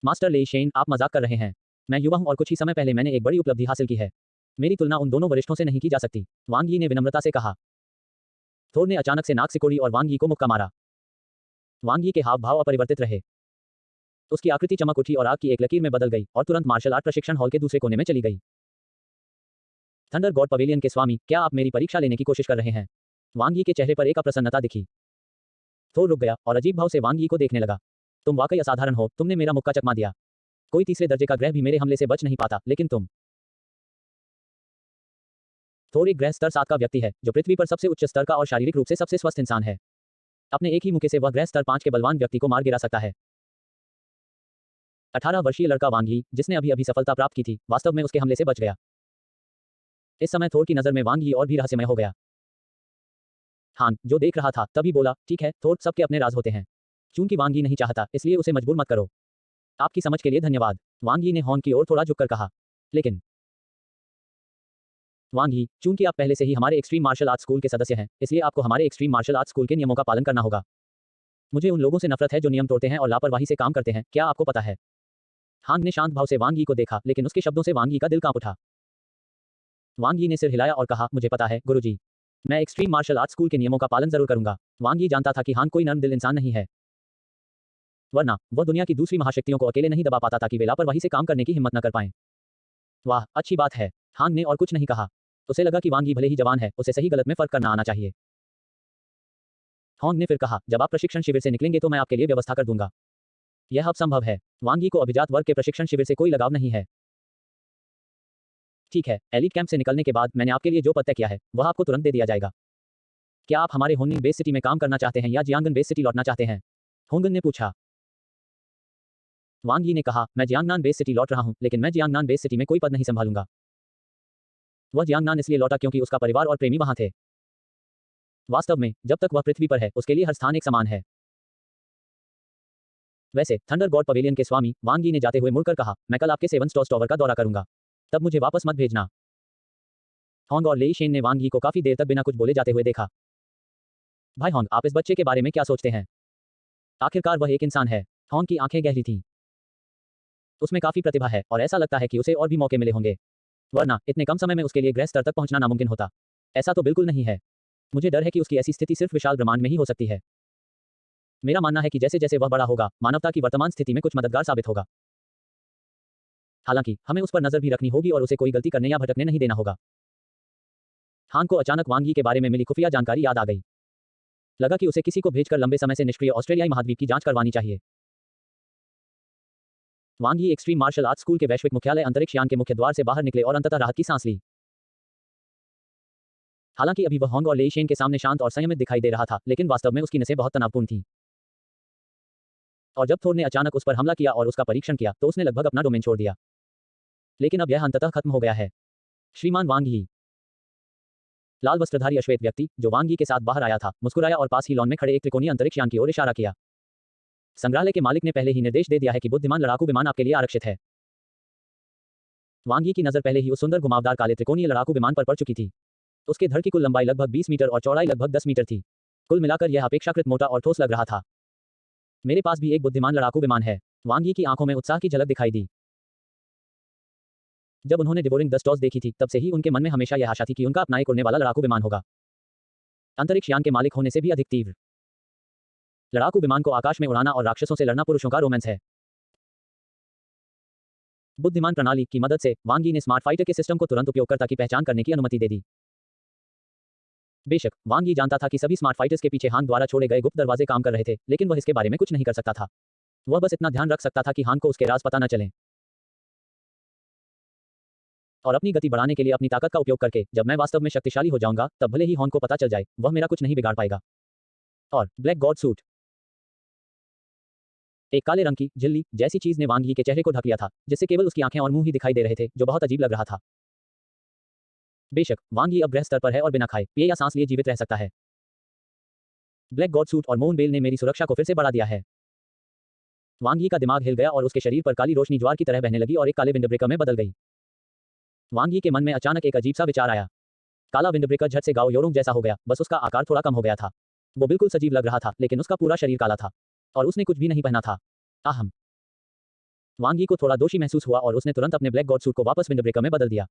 मास्टर लेई शेन, आप मजाक कर रहे हैं। मैं युवा हूं और कुछ ही समय पहले मैंने एक बड़ी उपलब्धि हासिल की है। मेरी तुलना उन दोनों वरिष्ठों से नहीं की जा सकती। वांग यी ने विनम्रता से कहा। थोर ने अचानक से नाक सिकोड़ी और वांग यी को मुक्का मारा। वांग यी के हाव भाव अपरिवर्तित रहे। उसकी आकृति चमक उठी और आग की एक लकीर में बदल गई और तुरंत मार्शल आर्ट प्रशिक्षण हॉल के दूसरे कोने में चली गई। थंडर गॉड पवेलियन के स्वामी, क्या आप मेरी परीक्षा लेने की कोशिश कर रहे हैं? वांग यी के चेहरे पर एक अप्रसन्नता दिखी। थोर रुक गया और अजीब भाव से वांग यी को देखने लगा। तुम वाकई असाधारण हो, तुमने मेरा मुक्का चकमा दिया। कोई तीसरे दर्जे का ग्रह भी मेरे हमले से बच नहीं पाता, लेकिन तुम। थोर एक ग्रह स्तर 7 का व्यक्ति है, जो पृथ्वी पर सबसे उच्च स्तर का और शारीरिक रूप से सबसे स्वस्थ इंसान है। अपने एक ही मुक्के से वह ग्रह स्तर 5 के बलवान व्यक्ति को मार गिरा सकता है। 18 वर्षीय लड़का वांग यी, जिसने अभी अभी सफलता प्राप्त की थी, वास्तव में उसके हमले से बच गया। इस समय थोर की नजर में वांग यी और भी रहस्यमय हो गया। हान, जो देख रहा था, तभी बोला, ठीक है थोर, सबके अपने राज होते हैं। चूंकि वांग यी नहीं चाहता, इसलिए उसे मजबूर मत करो। आपकी समझ के लिए धन्यवाद। वांग यी ने हॉन की ओर थोड़ा झुककर कहा। लेकिन वांग यी, चूंकि आप पहले से ही हमारे एक्सट्रीम मार्शल आर्ट्स स्कूल के सदस्य हैं, इसलिए आपको हमारे एक्सट्रीम मार्शल आर्ट्स स्कूल के नियमों का पालन करना होगा। मुझे उन लोगों से नफरत है जो नियम तोड़ते हैं और लापरवाही से काम करते हैं, क्या आपको पता है? हांग ने शांत भाव से वांग यी को देखा, लेकिन उसके शब्दों से वांग यी का दिल कांप उठा। वांग यी ने सिर हिलाया और कहा, मुझे पता है, गुरुजी। मैं एक्सट्रीम मार्शल आर्ट्स स्कूल के नियमों का पालन जरूर करूंगा। वांग यी जानता था कि हान कोई नर्म दिल इंसान नहीं है। वरना वह दुनिया की दूसरी महाशक्तियों को अकेले नहीं दबा पाता ताकि वे लापरवाही से काम करने की हिम्मत न कर पाएं। वाह, अच्छी बात है। हांग ने और कुछ नहीं कहा। उसे लगा कि वांग यी भले ही जवान है, उसे सही गलत में फर्क करना आना चाहिए। हॉन्ग ने फिर कहा, जब आप प्रशिक्षण शिविर से निकलेंगे तो मैं आपके लिए व्यवस्था कर दूंगा। यह अब संभव है। वांग यी को अभिजात वर्ग के प्रशिक्षण शिविर से कोई लगाव नहीं है। ठीक है, एलिट कैंप से निकलने के बाद मैंने आपके लिए जो पद तय किया है, वह आपको तुरंत दे दिया जाएगा। क्या आप हमारे होननिंग बेस सिटी में काम करना चाहते हैं या जियांगन बेस सिटी लौटना चाहते हैं? होंगन ने पूछा। वांग यी ने कहा, मैं जियांगनान बेस सिटी लौट रहा हूं, लेकिन मैं जियांगनान बेस सिटी में कोई पद नहीं संभालूंगा। वह जियांगनान इसलिए लौटा क्योंकि उसका परिवार और प्रेमी वहां थे। वास्तव में, जब तक वह पृथ्वी पर है, उसके लिए हर स्थान एक समान है। वैसे थंडर गॉड पवेलियन के स्वामी, वांग यी ने जाते हुए मुड़कर कहा, मैं कल आपके 7 स्टॉर्स टॉवर का दौरा करूंगा। तब मुझे वापस मत भेजना। हॉन्ग और लेई शेन ने वांग यी को काफी देर तक बिना कुछ बोले जाते हुए देखा। भाई हॉन्ग, आप इस बच्चे के बारे में क्या सोचते हैं? आखिरकार वह एक इंसान है। हॉन्ग की आंखें गहरी थीं। उसमें काफी प्रतिभा है और ऐसा लगता है कि उसे और भी मौके मिले होंगे। वरना इतने कम समय में उसके लिए ग्रह स्तर तक पहुंचना नामुमकिन होता। ऐसा तो बिल्कुल नहीं है। मुझे डर है कि उसकी ऐसी स्थिति सिर्फ विशाल ब्रह्मांड में ही हो सकती है। मेरा मानना है कि जैसे जैसे वह बड़ा होगा, मानवता की वर्तमान स्थिति में कुछ मददगार साबित होगा। हालांकि हमें उस पर नजर भी रखनी होगी और उसे कोई गलती करने या भटकने नहीं देना होगा। हान को अचानक वांग यी के बारे में मिली खुफिया जानकारी याद आ गई। लगा कि उसे किसी को भेजकर लंबे समय से निष्क्रिय ऑस्ट्रेलियाई महाद्वीप की जांच करवानी चाहिए। वांग Yi extreme martial arts school के वैश्विक मुख्यालय अंतरिक्ष यान के मुख्य द्वार से बाहर निकले और अंततः राहत की सांस ली। हालांकि अभी वह हॉन्ग और लेई शेन के सामने शांत और संयमित दिखाई दे रहा था, लेकिन वास्तव में उसकी नसें बहुत तनावपूर्ण थीं। और जब थोर ने अचानक उस पर हमला किया और उसका परीक्षण किया, तो उसने लगभग अपना डोमेन छोड़ दिया। लेकिन अब यह अंततः खत्म हो गया है। श्रीमान वांग यी। लाल वस्त्रधारी अश्वेत व्यक्ति, जो वांग यी के साथ बाहर आया था, मुस्कुराया और पास ही लॉन में खड़े एक त्रिकोणीय अंतरिक्ष यान की ओर इशारा किया। संग्रहालय के मालिक ने पहले ही निर्देश दे दिया है कि बुद्धिमान लड़ाकू विमान आपके लिए आरक्षित है। वांग यी की नजर पहले ही उस सुंदर घुमावदार काले त्रिकोणीय लड़ाकू विमान पर पड़ चुकी थी। उसके धड़ की कुल लंबाई लगभग 20 मीटर और चौड़ाई लगभग 10 मीटर थी। कुल मिलाकर यह अपेक्षाकृत मोटा और ठोस लग रहा था। मेरे पास भी एक बुद्धिमान लड़ाकू विमान है। वांग यी की आंखों में उत्साह की झलक दिखाई दी। जब उन्होंने डिवोरिंग द स्टार्स देखी थी, तब से ही उनके मन में हमेशा यह आशा थी कि उनका अपना एक उड़ने वाला लड़ाकू विमान होगा। अंतरिक्ष यान के मालिक होने से भी अधिक तीव्र। लड़ाकू विमान को आकाश में उड़ाना और राक्षसों से लड़ना पुरुषों का रोमांस है। बुद्धिमान प्रणाली की मदद से वांग यी ने स्मार्ट फाइटर के सिस्टम को तुरंत उपयोगकर्ता की पहचान करने की अनुमति दे दी। बेशक वांग यी जानता था कि सभी स्मार्ट फाइटर्स के पीछे हान द्वारा छोड़े गए गुप्त दरवाजे काम कर रहे थे, लेकिन वह इसके बारे में कुछ नहीं कर सकता था। वह बस इतना ध्यान रख सकता था कि हान को उसके राज पता न चलें। और अपनी गति बढ़ाने के लिए अपनी ताकत का उपयोग करके जब मैं वास्तव में शक्तिशाली हो जाऊंगा, तब भले ही हॉन को पता चल जाए, वह मेरा कुछ नहीं बिगाड़ पाएगा। और ब्लैक गॉड सूट, एक काले रंग की झिल्ली जैसी चीज ने वांग यी के चेहरे को ढक लिया था, जिससे केवल उसकी आंखें और मुंह ही दिखाई दे रहे थे, जो बहुत अजीब लग रहा था। बेशक वांग यी अब ग्रह स्तर पर है और बिना खाए पिए या सांस लिए जीवित रह सकता है। ब्लैक गॉड सूट और मोन बेल ने मेरी सुरक्षा को फिर से बढ़ा दिया है। वांग यी का दिमाग हिल गया और उसके शरीर पर काली रोशनी ज्वार की तरह बहने लगी और एक काले विंडब्रेकर में बदल गई। वांग यी के मन में अचानक एक अजीब सा विचार आया। काला विंडब्रेकर झट से गाओ योरोंग जैसा हो गया, बस उसका आकार थोड़ा कम हो गया था। वो बिल्कुल सजीव लग रहा था, लेकिन उसका पूरा शरीर काला था और उसने कुछ भी नहीं पहना था। आहम। वांग यी को थोड़ा दोषी महसूस हुआ और उसने तुरंत अपने ब्लैक गॉड सूट को वापस विंडब्रेकर में बदल दिया।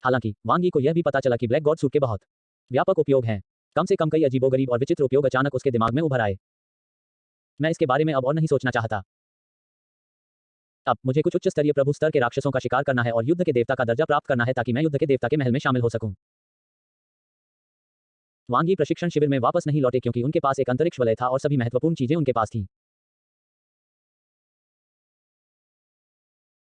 हालांकि वांग यी को यह भी पता चला कि ब्लैक गॉड सूट के बहुत व्यापक उपयोग हैं। कम से कम कई अजीबोगरीब और विचित्र उपयोग अचानक उसके दिमाग में उभर आए। मैं इसके बारे में अब और नहीं सोचना चाहता। अब मुझे कुछ उच्च स्तरीय प्रभु स्तर के राक्षसों का शिकार करना है और युद्ध के देवता का दर्जा प्राप्त करना है ताकि मैं युद्ध के देवता के महल में शामिल हो सकूं। वांग यी प्रशिक्षण शिविर में वापस नहीं लौटे क्योंकि उनके पास एक अंतरिक्ष वलय था और सभी महत्वपूर्ण चीजें उनके पास थीं।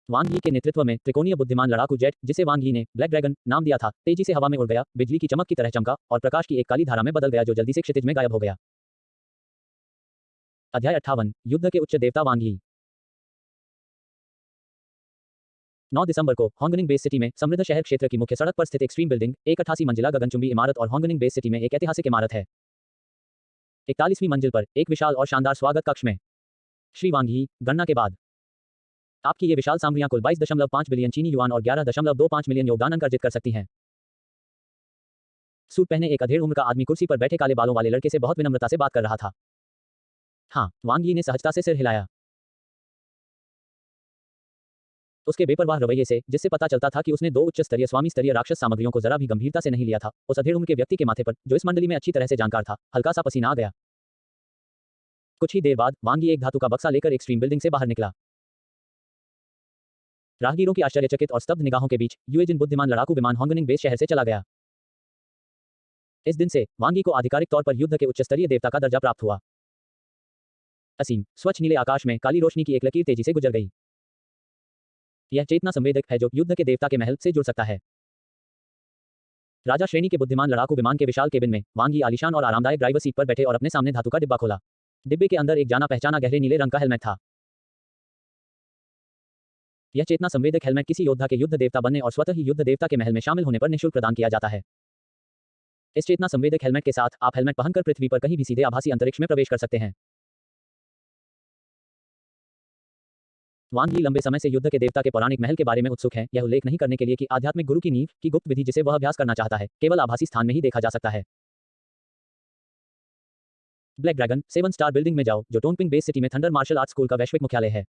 वांग यी के नेतृत्व में त्रिकोणीय बुद्धिमान लड़ाकू जेट, जिसे वांग यी ने ब्लैक ड्रैगन नाम दिया था, तेजी से हवा में उड़ गया, बिजली की चमक की तरह चमका और प्रकाश की एक काली धारा में बदल गया जो जल्दी से क्षितिज में गायब हो गया। अध्याय 58 युद्ध के उच्च देवता वांग यी। 9 दिसंबर को होंगनिंग बेस सिटी में समृद्ध शहर क्षेत्र की मुख्य सड़क पर स्थित एक्सट्रीम बिल्डिंग, एक 88 मंजिला गगनचुंबी इमारत और होंगनिंग बेस सिटी में एक ऐतिहासिक इमारत है। 41वीं मंजिल पर एक विशाल और शानदार स्वागत कक्ष में श्री वांग यी, गणना के बाद आपकी ये विशाल सामग्रियां कुल 22.5 बिलियन चीनी युआन और 11.25 मिलियन योगदान अंक अर्जित कर सकती हैं। सूट पहने एक अधेड़ उम्र का आदमी कुर्सी पर बैठे काले बालों वाले लड़के से बहुत विनम्रता से बात कर रहा था। हाँ, वांग यी ने सहजता से सिर हिलाया। उसके बेपरवाह रवैये से, जिससे पता चलता था कि उसने 2 उच्च स्तरीय स्वामी स्तरीय राक्षस सामग्रियों को जरा भी गंभीरता से नहीं लिया था, उस अधेड़ उम्र के व्यक्ति के माथे पर, जो इस मंडली में अच्छी तरह से जानकार था, हल्का सा पसीना आ गया। कुछ ही देर बाद वांग यी एक धातु का बक्सा लेकर एक्सट्रीम बिल्डिंग से बाहर निकला। राहगीरों की आश्चर्यचकित और स्तब्ध निगाहों के बीच यूएजिन बुद्धिमान लड़ाकू विमान होंगनिंग बेस शहर से चला गया। इस दिन से वांग यी को आधिकारिक तौर पर युद्ध के उच्च स्तरीय देवता का दर्जा प्राप्त हुआ। असीम स्वच्छ नीले आकाश में काली रोशनी की एक लकीर तेजी से गुजर गई। यह चेतना संवेदक है जो युद्ध के देवता के महल से जुड़ सकता है। राजा श्रेणी के बुद्धिमान लड़ाकू विमान के विशाल केबिन में वांग यी आलीशान और आरामदायक ड्राइवर सीट पर बैठे और अपने सामने धातु का डिब्बा खोला। डिब्बे के अंदर एक जाना पहचाना गहरे नीले रंग का हेलमेट था। यह चेतना संवेदक हेलमेट किसी योद्धा के युद्ध देवता बनने और स्वतः ही युद्ध देवता के महल में शामिल होने पर निःशुल्क प्रदान किया जाता है। इस चेतना संवेदक हेलमेट के साथ आप हेलमेट पहनकर पृथ्वी पर कहीं भी सीधे आभासी अंतरिक्ष में प्रवेश कर सकते हैं। वांग यी लंबे समय से युद्ध के देवता के पौराणिक महल के बारे में उत्सुक है, यह उल्लेख नहीं करने के लिए कि आध्यात्मिक गुरु की नींव की गुप्त विधि जिसे वह अभ्यास करना चाहता है, केवल आभासी स्थान में ही देखा जा सकता है। ब्लैक ड्रैगन 7 स्टार बिल्डिंग में जाओ, जो टोंगपिंग बेस सिटी में थंडर मार्शल आर्ट्स स्कूल का वैश्विक मुख्यालय है।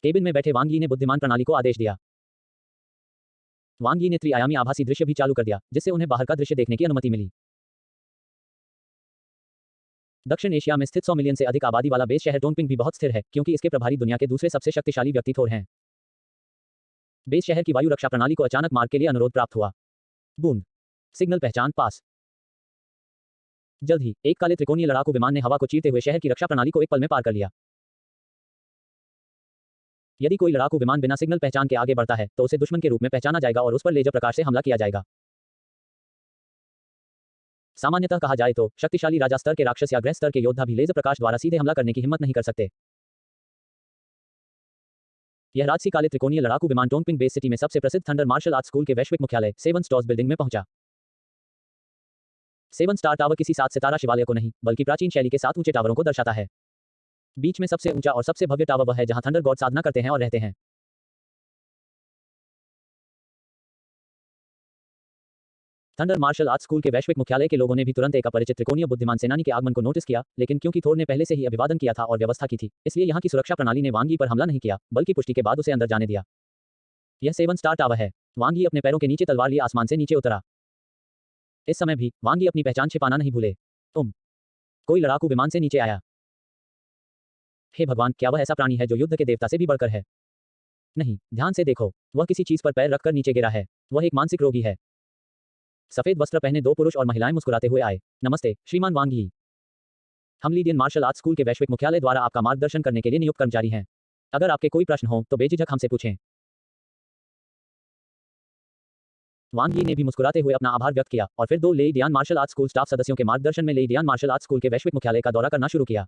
केबिन में बैठे वांग यी ने बुद्धिमान प्रणाली को आदेश दिया। वांग यी ने त्रिआयामी आभासी दृश्य भी चालू कर दिया, जिससे उन्हें बाहर का दृश्य देखने की अनुमति मिली। दक्षिण एशिया में स्थित 100 मिलियन से अधिक आबादी वाला बेस शहर टोंगपिंग भी बहुत स्थिर है, क्योंकि इसके प्रभारी दुनिया के दूसरे सबसे शक्तिशाली व्यक्ति थोर हैं। बेस शहर की वायु रक्षा प्रणाली को अचानक मार्ग के लिए अनुरोध प्राप्त हुआ। बूंद सिग्नल पहचान पास। जल्द ही एक काले त्रिकोणीय लड़ाकू विमान ने हवा को चीरते हुए शहर की रक्षा प्रणाली को एक पल में पार कर लिया। यदि कोई लड़ाकू विमान बिना सिग्नल पहचान के आगे बढ़ता है, तो उसे दुश्मन के रूप में पहचाना जाएगा और उस पर लेजर प्रकाश से हमला किया जाएगा। सामान्यतः कहा जाए तो शक्तिशाली राजा स्तर के राक्षस या ग्रह स्तर के योद्धा भी लेजर प्रकाश द्वारा सीधे हमला करने की हिम्मत नहीं कर सकते। यह राजसी काले त्रिकोणीय लड़ाकू विमान टोंगपिंग बेस सिटी में सबसे प्रसिद्ध थंडर मार्शल आर्ट्स स्कूल के वैश्विक मुख्यालय 7 स्टार्स बिल्डिंग में पहुंचा। 7 स्टार टावर किसी 7 सितारा शिवालय को नहीं, बल्कि प्राचीन शैली के 7 ऊंचे टावरों को दर्शाता है। बीच में सबसे ऊंचा और सबसे भव्य टावर वह है जहां थंडर गॉड साधना करते हैं और रहते हैं। थंडर मार्शल आर्ट्स स्कूल के वैश्विक मुख्यालय के लोगों ने भी तुरंत एक अपरिचित त्रिकोणीय बुद्धिमान सेनानी के आगमन को नोटिस किया, लेकिन क्योंकि थोर ने पहले से ही अभिवादन किया था और व्यवस्था की थी, इसलिए यहां की सुरक्षा प्रणाली ने वांग यी पर हमला नहीं किया, बल्कि पुष्टि के बाद उसे अंदर जाने दिया। यह 7 स्टार टावर है। वांग यी अपने पैरों के नीचे तलवार लिए आसमान से नीचे उतरा। इस समय भी वांग यी अपनी पहचान छिपाना नहीं भूले। कोई लड़ाकू विमान से नीचे आया। हे भगवान, क्या वह ऐसा प्राणी है जो युद्ध के देवता से भी बढ़कर है? नहीं, ध्यान से देखो, वह किसी चीज पर पैर रखकर नीचे गिरा है। वह एक मानसिक रोगी है। सफेद वस्त्र पहने दो पुरुष और महिलाएं मुस्कुराते हुए आए। नमस्ते, श्रीमान वांग यी। हम लीडियन मार्शल आर्ट्स स्कूल के वैश्विक मुख्यालय द्वारा आपका मार्गदर्शन करने के लिए नियुक्त कर्मचारी हैं। अगर आपके कोई प्रश्न हो तो बेझिझक हमसे पूछें। वांग यी ने भी मुस्कुराते हुए अपना आभार व्यक्त किया और फिर दो लेइडियान मार्शल आर्ट्स स्कूल स्टाफ सदस्यों के मार्गदर्शन में लेइडियान मार्शल आर्ट्स स्कूल के वैश्विक मुख्यालय का दौरा करना शुरू किया।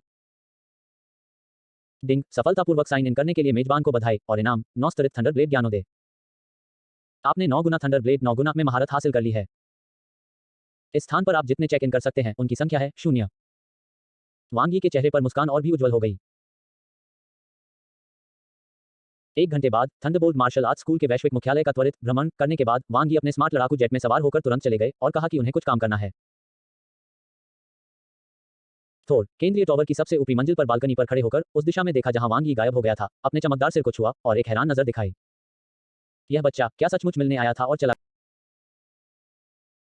डिंग, सफलतापूर्वक साइन इन करने के लिए मेजबान को बधाई और इनाम 9 स्तरित थंडर ब्लेड ज्ञानोदय। आपने 9 गुना थंडर ब्लेड 9 गुना में महारत हासिल कर ली है। इस स्थान पर आप जितने चेक इन कर सकते हैं उनकी संख्या है 0। वांग यी के चेहरे पर मुस्कान और भी उज्जवल हो गई। 1 घंटे बाद थंडरबोल्ट मार्शल आर्ट्स स्कूल के वैश्विक मुख्यालय का त्वरित भ्रमण करने के बाद वांग यी अपने स्मार्ट लड़ाकू जेट में सवार होकर तुरंत चले गए और कहा कि उन्हें कुछ काम करना है। थोर, केंद्रीय टॉवर की सबसे ऊपरी मंजिल पर बालकनी पर खड़े होकर उस दिशा में देखा जहां वांग यी गायब हो गया था, अपने चमकदार सिर को छुआ और एक हैरान नजर दिखाई। यह बच्चा क्या सचमुच मिलने आया था और चला